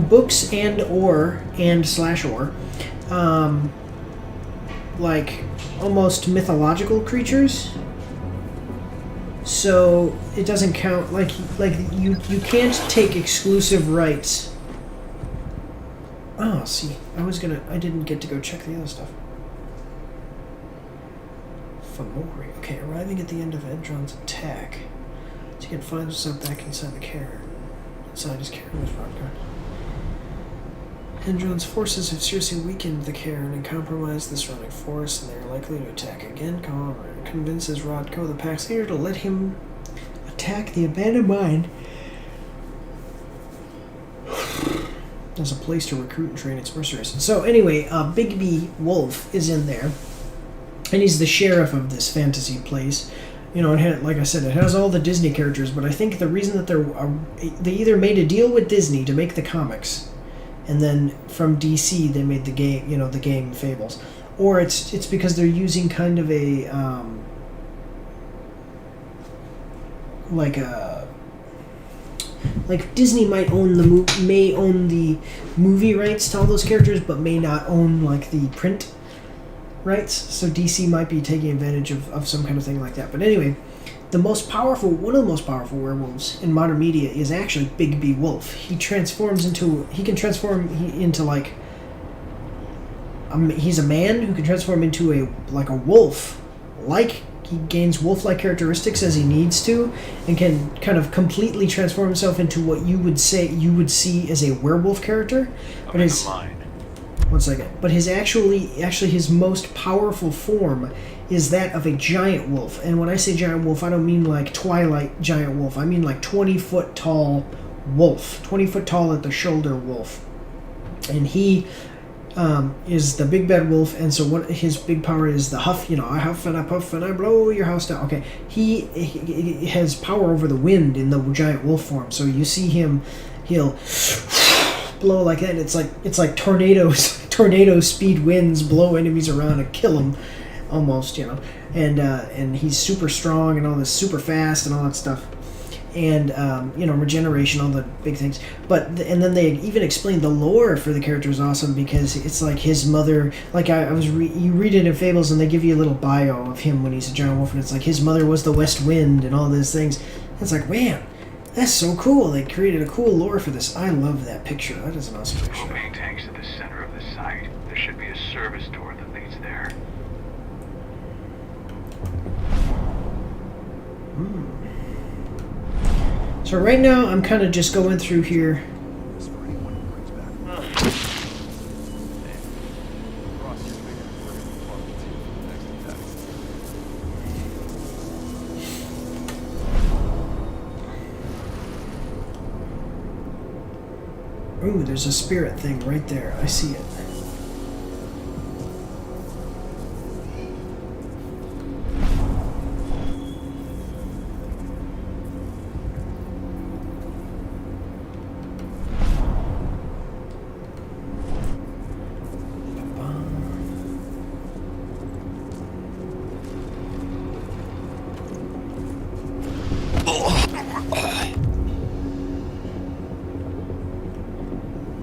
Speaker 1: books and slash or like almost mythological creatures. So it doesn't count, like you can't take exclusive rights. Oh, see, I didn't get to go check the other stuff. Famori. Okay, arriving at the end of Edron's attack. So he can find himself back inside the cairn. Inside his cairn was Rodgar. Hendron's forces have seriously weakened the cairn and compromised the surrounding forest, and they are likely to attack again. However, it convinces Rodko, the pack's leader, to let him attack the abandoned mine as a place to recruit and train its mercenaries. So anyway, Bigby Wolf is in there, and he's the sheriff of this fantasy place. You know, like I said, it has all the Disney characters, but I think the reason that they either made a deal with Disney to make the comics, and then from DC they made the game, you know, the game Fables, or it's because they're using kind of a like Disney may own the movie rights to all those characters, but may not own like the print rights. So DC might be taking advantage of some kind of thing like that. But anyway, one of the most powerful werewolves in modern media is actually Big B Wolf. He can transform into like he's a man who can transform into a wolf. He gains wolf-like characteristics as he needs to, and can kind of completely transform himself into what you would see as a werewolf character. But his his most powerful form is that of a giant wolf. And when I say giant wolf, I don't mean like Twilight giant wolf. I mean like 20-foot tall wolf, 20 foot tall at the shoulder wolf. And he is the big bad wolf, and so what his big power is the huff. You know, I huff and I puff and I blow your house down. Okay, he has power over the wind in the giant wolf form. So you see him, he'll blow like that. It's like tornado speed winds blow enemies around and kill them, almost. You know, and he's super strong and all this, super fast and all that stuff. And you know, regeneration, all the big things. But and then they even explained the lore for the character is awesome, because it's like his mother. Like you read it in Fables, and they give you a little bio of him when he's a giant wolf, and it's like his mother was the West Wind and all these things. It's like, man, that's so cool. They created a cool lore for this. I love that picture. That is an awesome picture.
Speaker 9: Propane tanks at the center of the site. There should be a service door that leads there.
Speaker 1: So right now, I'm kind of just going through here. Ooh, there's a spirit thing right there. I see it.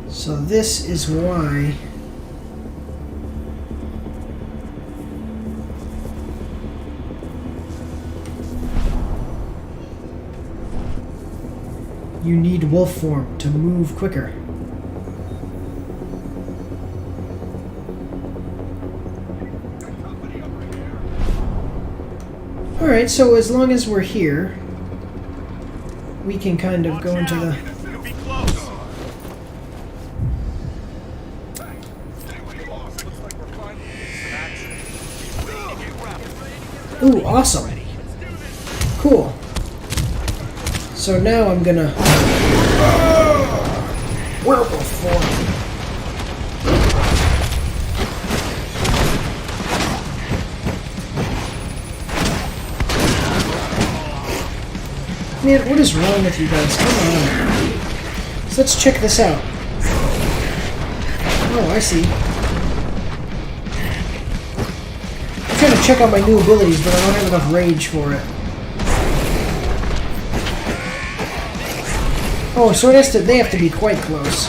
Speaker 1: So this is why you need wolf form to move quicker. Alright, so as long as we're here, we can kind of go into the... Ooh, awesome. Cool. So now I'm gonna... Werewolf form. Man, what is wrong with you guys? Come on. So let's check this out. Oh, I see. I'm trying to check out my new abilities, but I don't have enough rage for it. Oh, so they have to be quite close.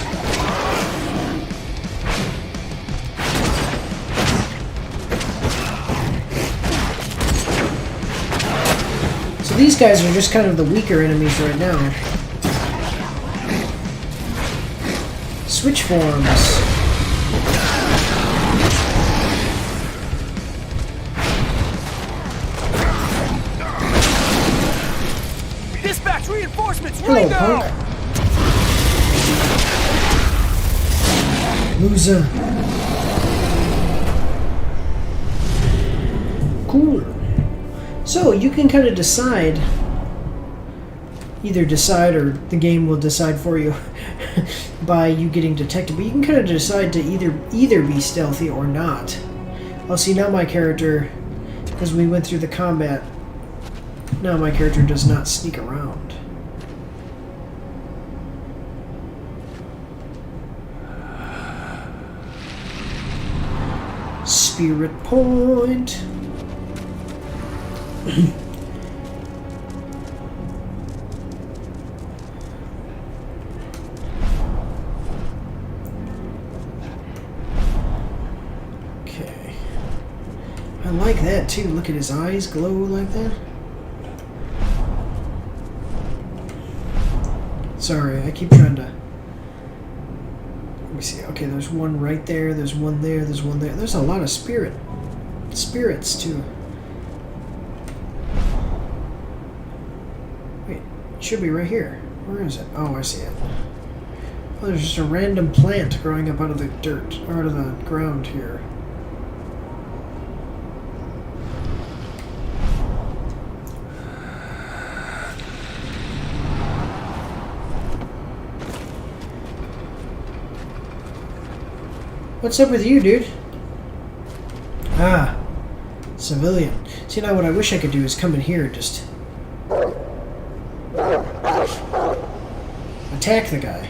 Speaker 1: So these guys are just kind of the weaker enemies right now. Switch forms.
Speaker 14: Dispatch reinforcements!
Speaker 1: Hello, punk. Loser. Cool. So you can kind of decide, either decide or the game will decide for you by you getting detected, but you can kind of decide to either be stealthy or not. Oh, see, now my character, because we went through the combat, No, my character does not sneak around. Spirit point. Okay. I like that too. Look at his eyes glow like that. Sorry, I keep trying to... Let me see. Okay, there's one right there. There's one there. There's one there. There's a lot of spirits too. Wait, it should be right here. Where is it? Oh, I see it. Oh, there's just a random plant growing up out of the dirt, or out of the ground here. What's up with you, dude? Ah, civilian. See, now what I wish I could do is come in here and just attack the guy.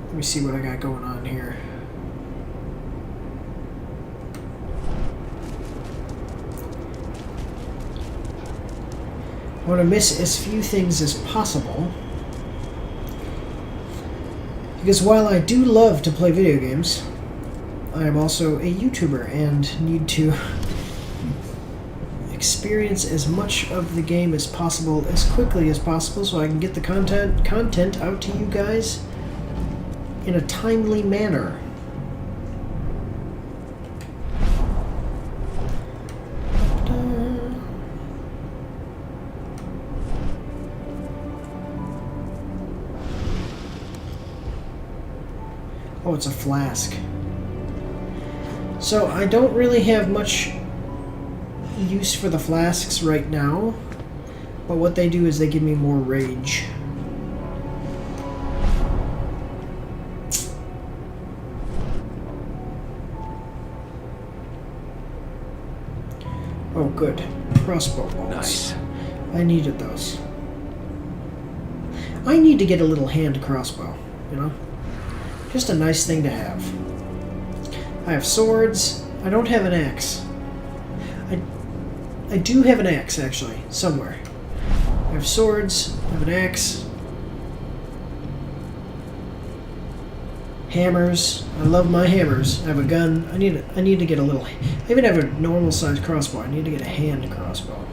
Speaker 1: Let me see what I got going on here. I want to miss as few things as possible. Because while I do love to play video games, I am also a YouTuber and need to experience as much of the game as possible, as quickly as possible, so I can get the content out to you guys in a timely manner. Oh, it's a flask. So I don't really have much use for the flasks right now, but what they do is they give me more rage. Oh, good. Crossbow bolts.
Speaker 2: Nice.
Speaker 1: I needed those. I need to get a little hand crossbow, you know? Just a nice thing to have. I have swords. I don't have an axe. I do have an axe, actually, somewhere. I have swords. I have an axe. Hammers. I love my hammers. I have a gun. I need to get a little... I even have a normal sized crossbow. I need to get a hand crossbow.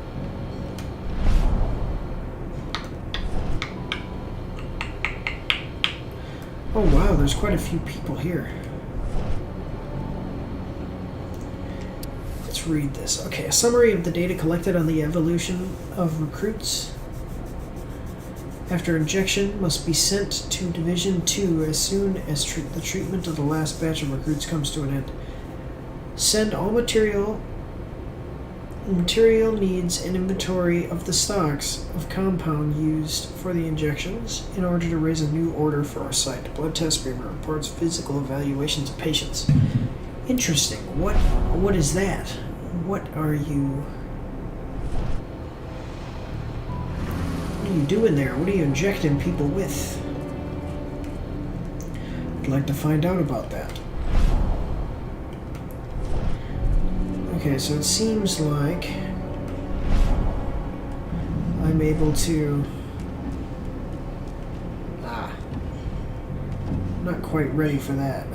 Speaker 1: Oh wow, there's quite a few people here. Let's read this. Okay, a summary of the data collected on the evolution of recruits after injection must be sent to Division 2 as soon as the treatment of the last batch of recruits comes to an end. Send all material needs an inventory of the stocks of compound used for the injections in order to raise a new order for our site. Blood test agreement reports physical evaluations of patients. Interesting. What is that? What are you doing there? What are you injecting people with? I'd like to find out about that. Okay, so it seems like I'm able to... not quite ready for that.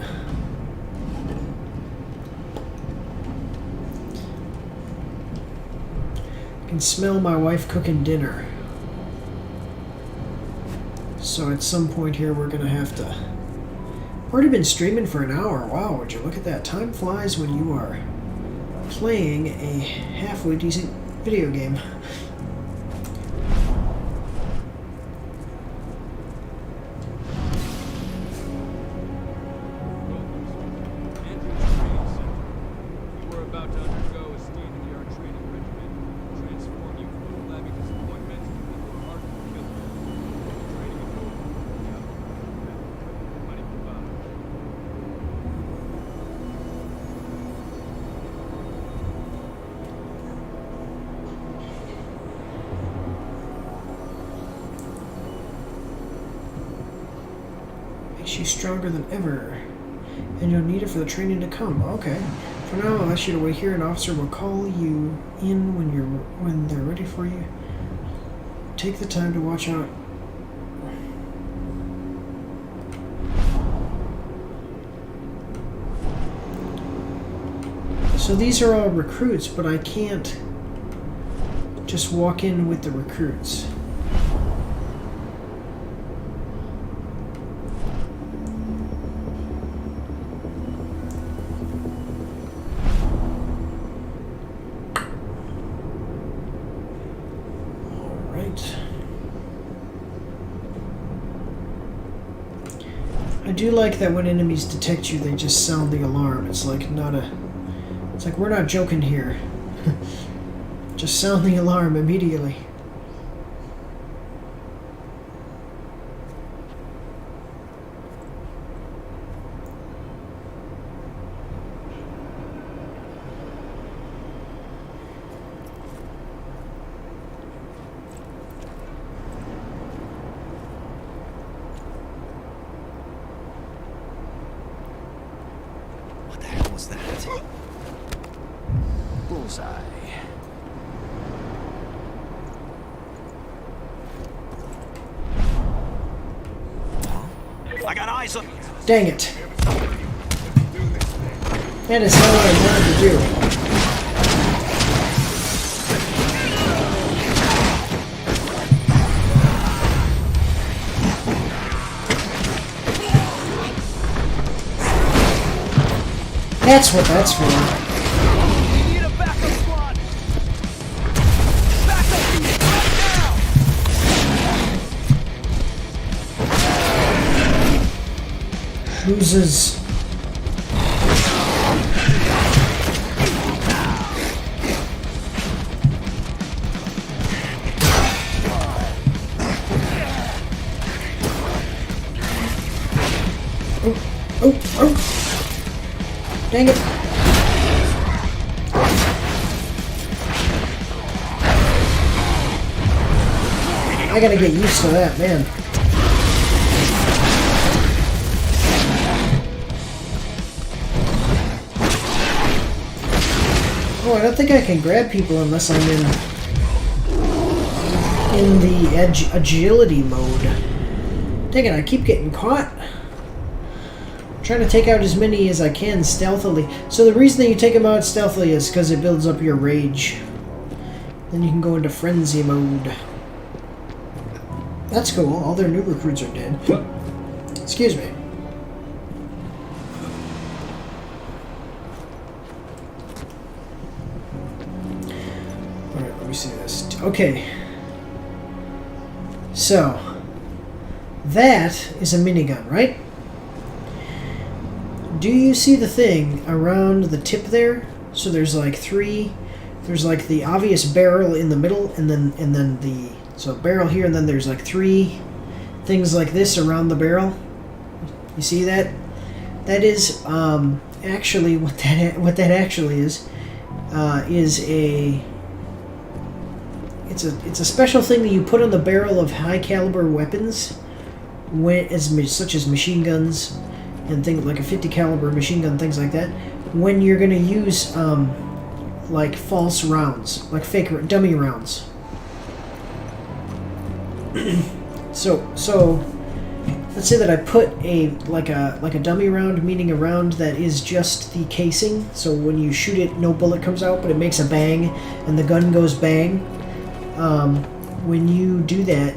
Speaker 1: I can smell my wife cooking dinner. So at some point here we're gonna have to... I've already been streaming for an hour. Wow, would you look at that? Time flies when you are playing a halfway decent video game. Makes you stronger than ever. And you'll need it for the training to come. Okay. For now, I'll ask you to wait here. An officer will call you in when they're ready for you. Take the time to watch out. So these are all recruits, but I can't just walk in with the recruits. I do like that when enemies detect you, they just sound the alarm. It's like it's like we're not joking here. Just sound the alarm immediately.
Speaker 5: Bullseye.
Speaker 17: I got eyes on.
Speaker 1: Dang it. That is not what I wanted to do. That's what that's for. Loses. Oh. Dang it. I gotta get used to that, man. Oh, I don't think I can grab people unless I'm in the agility mode. Dang it, I keep getting caught. I'm trying to take out as many as I can stealthily. So the reason that you take them out stealthily is because it builds up your rage. Then you can go into frenzy mode. That's cool. All their new recruits are dead. Excuse me. Alright, let me see this. Okay. So, that is a minigun, right? Do you see the thing around the tip there? So there's like three. There's like the obvious barrel in the middle, and then the barrel here, and then there's like three things like this around the barrel. You see that? That is actually what that actually is a. It's a special thing that you put on the barrel of high caliber weapons, such as machine guns and things like a 50 caliber machine gun, things like that. When you're gonna use like false rounds, like fake dummy rounds. So let's say that I put a dummy round, meaning a round that is just the casing. So when you shoot it, no bullet comes out, but it makes a bang, and the gun goes bang. When you do that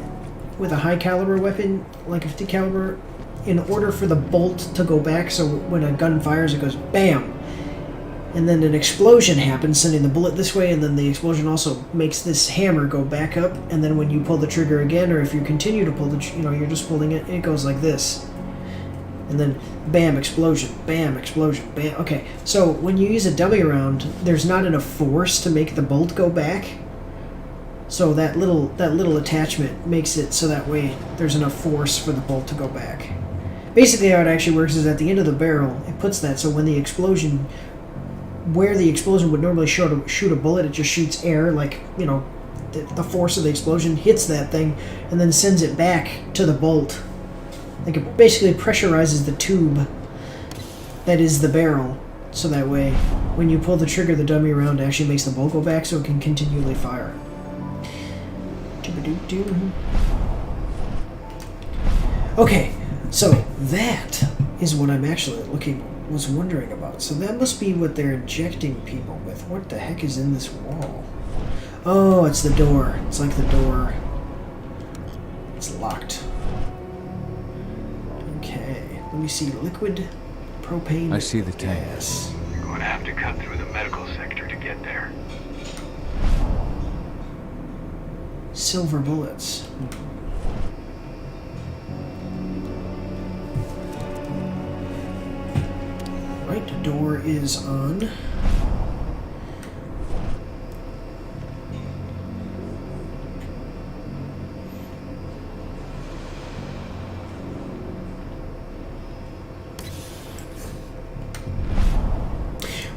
Speaker 1: with a high caliber weapon, like a 50 caliber, in order for the bolt to go back, so when a gun fires, it goes BAM! And then an explosion happens, sending the bullet this way, and then the explosion also makes this hammer go back up, and then when you pull the trigger again, or if you continue to pull you're just pulling it, it goes like this. And then BAM! Explosion, BAM! Explosion, BAM! Okay, so when you use a dummy round, there's not enough force to make the bolt go back. So that little attachment makes it so that way there's enough force for the bolt to go back. Basically how it actually works is at the end of the barrel, it puts that so when the explosion, where the explosion would normally shoot a bullet, it just shoots air, like, the force of the explosion hits that thing and then sends it back to the bolt Like it basically pressurizes the tube that is the barrel, so that way when you pull the trigger, the dummy round actually makes the bolt go back so it can continually fire. Okay, so that is what I'm actually was wondering about. So that must be what they're injecting people with. What the heck is in this wall? Oh, it's the door. It's like the door. It's locked. Okay, let me see. Liquid propane.
Speaker 2: I see the tank.
Speaker 1: Gas.
Speaker 9: You're going to have to cut through the medical sector to get there.
Speaker 1: Silver bullets. Right, door is on.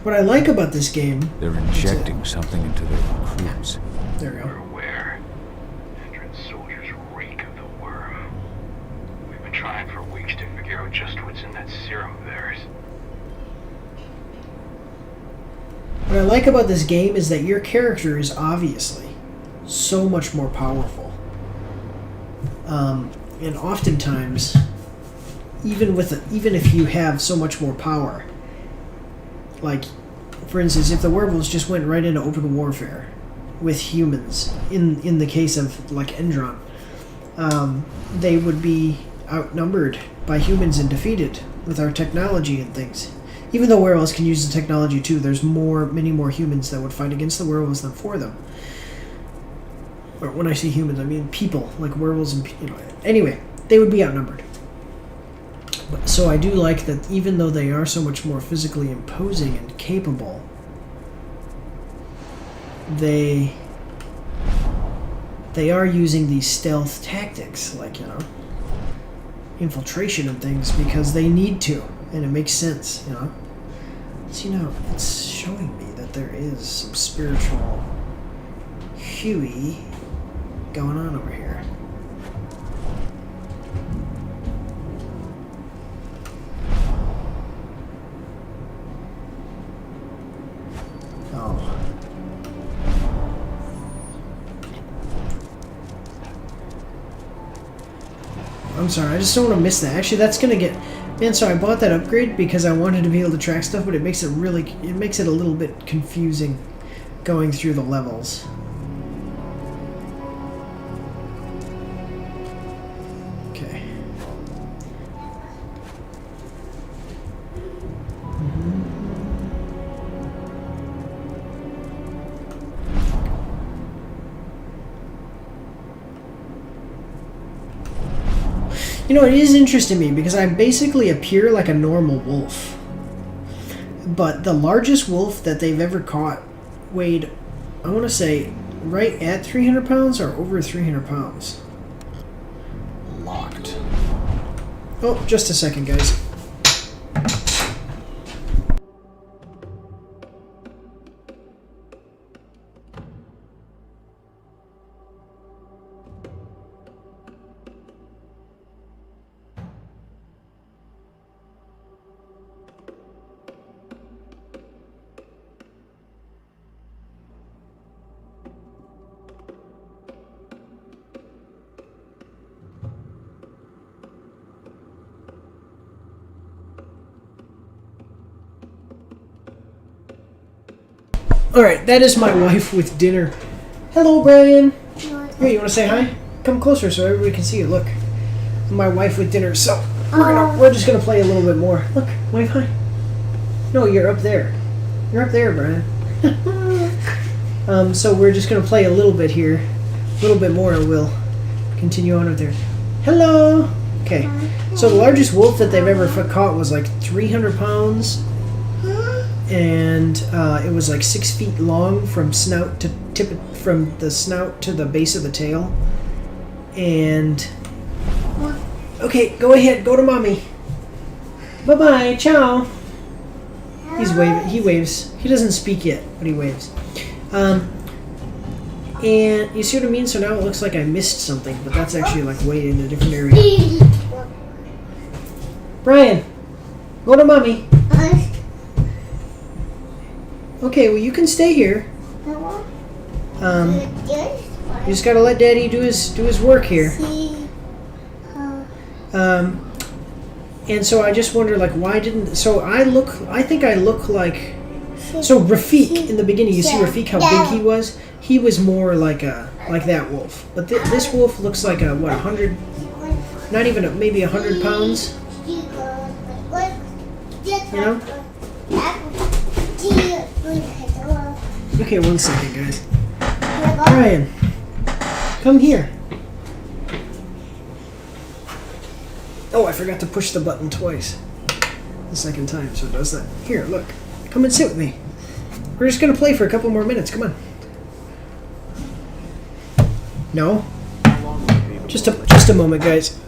Speaker 1: What I like about this game...
Speaker 2: They're injecting something into their recruits.
Speaker 1: There we go.
Speaker 9: We're aware. Entrance soldiers reek of the worm. We've been trying for weeks to figure out just what's in that serum of theirs.
Speaker 1: What I like about this game is that your character is obviously so much more powerful. And oftentimes, even if you have so much more power, like, for instance, if the werewolves just went right into open warfare with humans, in the case of, like, Endron, they would be outnumbered by humans and defeated with our technology and things. Even though werewolves can use the technology too, there's many more humans that would fight against the werewolves than for them. Or when I say humans, I mean people, like werewolves and, anyway, they would be outnumbered. So I do like that even though they are so much more physically imposing and capable, they are using these stealth tactics, like, infiltration and things, because they need to, and it makes sense, So, it's showing me that there is some spiritual Huey going on over here. Oh. I'm sorry, I just don't want to miss that. Actually, that's going to get... Man, so I bought that upgrade because I wanted to be able to track stuff, but it makes it a little bit confusing going through the levels. Okay. It is interesting to me because I basically appear like a normal wolf. But the largest wolf that they've ever caught weighed, I want to say, right at 300 pounds or over 300 pounds. Locked. Oh, just a second, guys. Alright, that is my wife with dinner. Hello, Brian. Here, you want to say hi? Come closer so everybody can see you. Look. My wife with dinner. So, we're just going to play a little bit more. Look, wave hi. No, you're up there. You're up there, Brian. So we're just going to play a little bit here. A little bit more and we'll continue on up there. Hello. Okay. So the largest wolf that they've ever caught was like 300 pounds. And it was like 6 feet long from snout to from the snout to the base of the tail. And okay, go ahead, go to mommy. Bye bye, ciao. He's waving. He waves. He doesn't speak yet, but he waves. And you see what I mean? So now it looks like I missed something, but that's actually like way in a different area. Brian, go to mommy. Okay, well you can stay here. You just gotta let Daddy do his work here. And so I just wonder, like, why didn't... So I think I look like... So Rafik, in the beginning, you see Rafik, how big he was? He was more like that wolf. But this wolf looks like a, what, 100... Not even, maybe 100 pounds? You know? Okay, one second, guys. Brian, come here. Oh, I forgot to push the button twice. The second time, so it does that. Here, look. Come and sit with me. We're just gonna play for a couple more minutes. Come on. No? Just a moment, guys.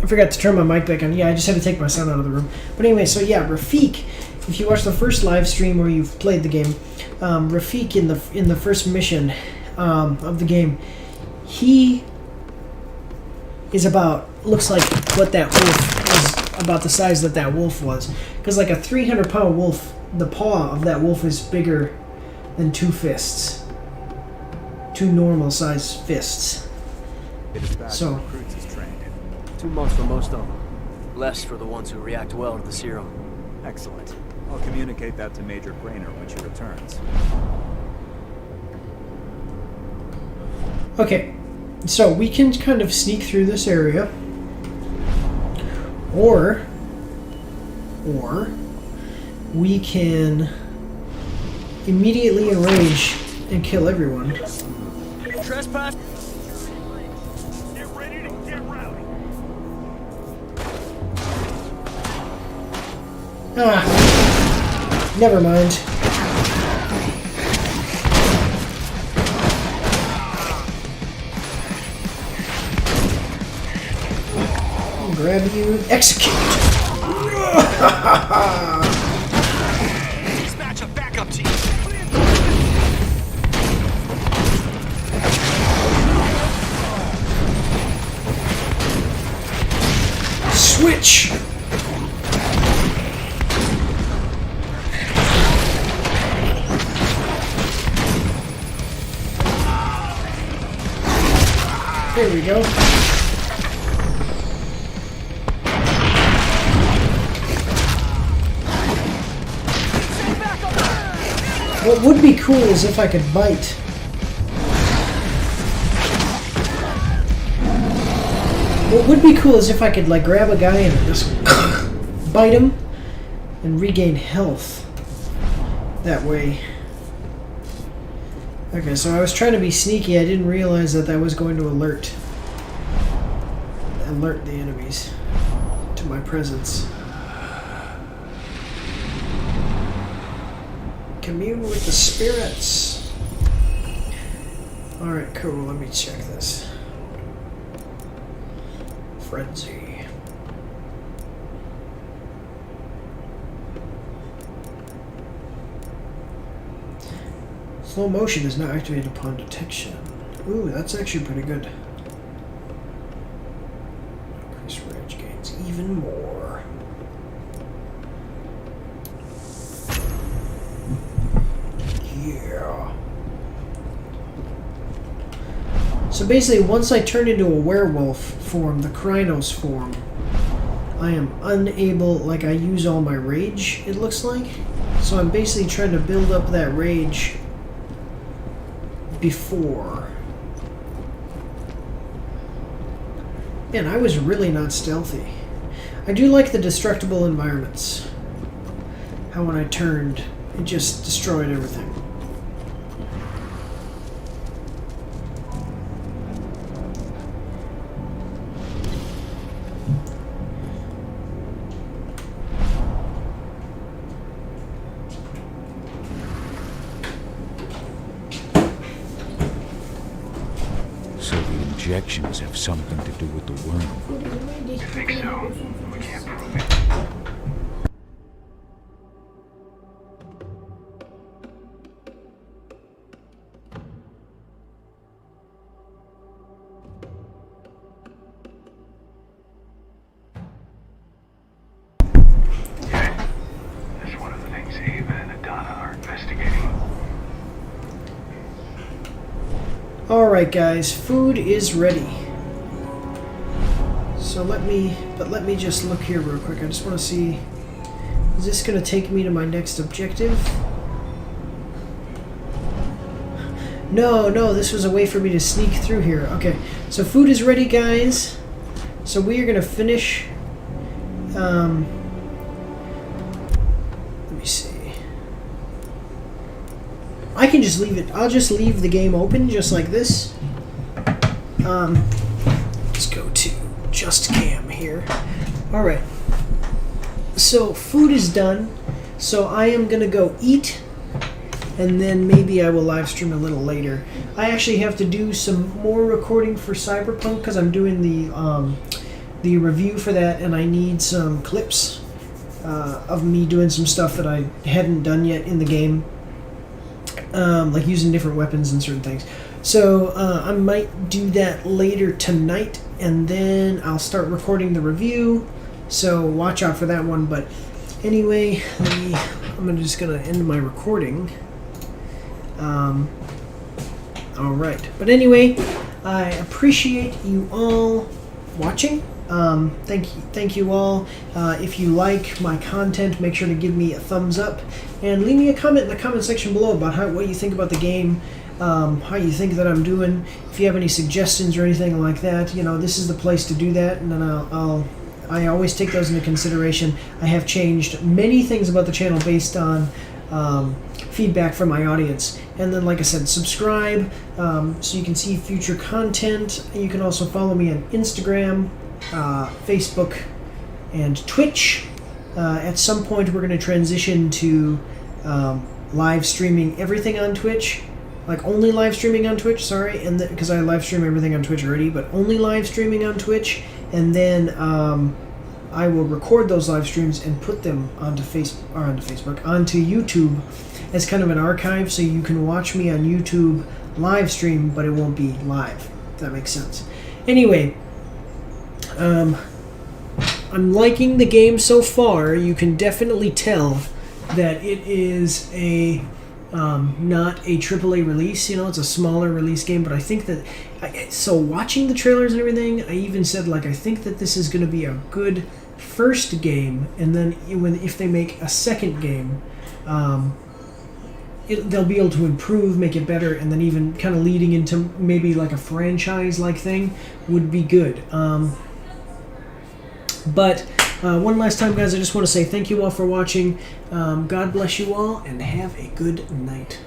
Speaker 1: I forgot to turn my mic back on. Yeah, I just had to take my son out of the room. But anyway, so yeah, Rafik, if you watch the first live stream where you've played the game, Rafik in the first mission of the game, he is looks like what that wolf was, about the size that wolf was. Because like a 300-pound wolf, the paw of that wolf is bigger than 2 fists. 2 normal-sized fists. So...
Speaker 14: recruits is trained. 2 months for most of them. Less for the ones who react well to the serum.
Speaker 13: Excellent. I'll communicate that to Major Grainer when she returns.
Speaker 1: Okay, so we can kind of sneak through this area, or we can immediately enrage and kill everyone.
Speaker 14: Trespass.
Speaker 1: Ah, never mind. I'll grab you and execute.
Speaker 17: Dispatch a backup team.
Speaker 1: Switch. There we go. What would be cool is if I could bite. What would be cool is if I could like grab a guy and just bite him and regain health that way. Okay, so I was trying to be sneaky. I didn't realize that was going to alert the enemies to my presence. Commune with the spirits. Alright, cool. Let me check this. Frenzy. Slow motion is not activated upon detection. Ooh, that's actually pretty good. Increase rage gains even more. Yeah. So basically, once I turn into a werewolf form, the Krynos form, I am unable, like I use all my rage, it looks like. So I'm basically trying to build up that rage before Man, I was really not stealthy. I do like the destructible environments. How when I turned, it just destroyed everything.
Speaker 2: Injections have something to do with the worm.
Speaker 9: I think so. We can't prove it. Yeah. That's one of the things Ava and Adana are investigating.
Speaker 1: Alright guys, food is ready. So let me just look here real quick. I just want to see, is this going to take me to my next objective? No, this was a way for me to sneak through here. Okay, so food is ready guys. So we are going to finish, let me see. I can just leave it. I'll just leave the game open just like this. Let's go to just cam here. Alright. So food is done. So I am going to go eat. And then maybe I will live stream a little later. I actually have to do some more recording for Cyberpunk because I'm doing the review for that. And I need some clips of me doing some stuff that I hadn't done yet in the game. Like using different weapons and certain things. So I might do that later tonight, and then I'll start recording the review. So watch out for that one. But anyway, I'm just gonna end my recording. All right. But anyway, I appreciate you all watching. Thank you all. If you like my content, make sure to give me a thumbs up and leave me a comment in the comment section below about what you think about the game, how you think that I'm doing. If you have any suggestions or anything like that, you know, this is the place to do that, and then I always take those into consideration. I have changed many things about the channel based on feedback from my audience. And then, like I said, subscribe so you can see future content. You can also follow me on Instagram, Facebook, and Twitch. At some point we're going to transition to live streaming everything on Twitch, like only live streaming on Twitch, sorry, and because I live stream everything on Twitch already, but only live streaming on Twitch, and then I will record those live streams and put them onto onto YouTube as kind of an archive, so you can watch me on YouTube live stream, but it won't be live, if that makes sense. Anyway, I'm liking the game so far. You can definitely tell that it is a not a AAA release. You know, it's a smaller release game, but I think that so watching the trailers and everything, I even said, like, I think that this is going to be a good first game, and then if they make a second game, they'll be able to improve, make it better, and then even kind of leading into maybe like a franchise-like thing would be good. But one last time, guys, I just want to say thank you all for watching. God bless you all, and have a good night.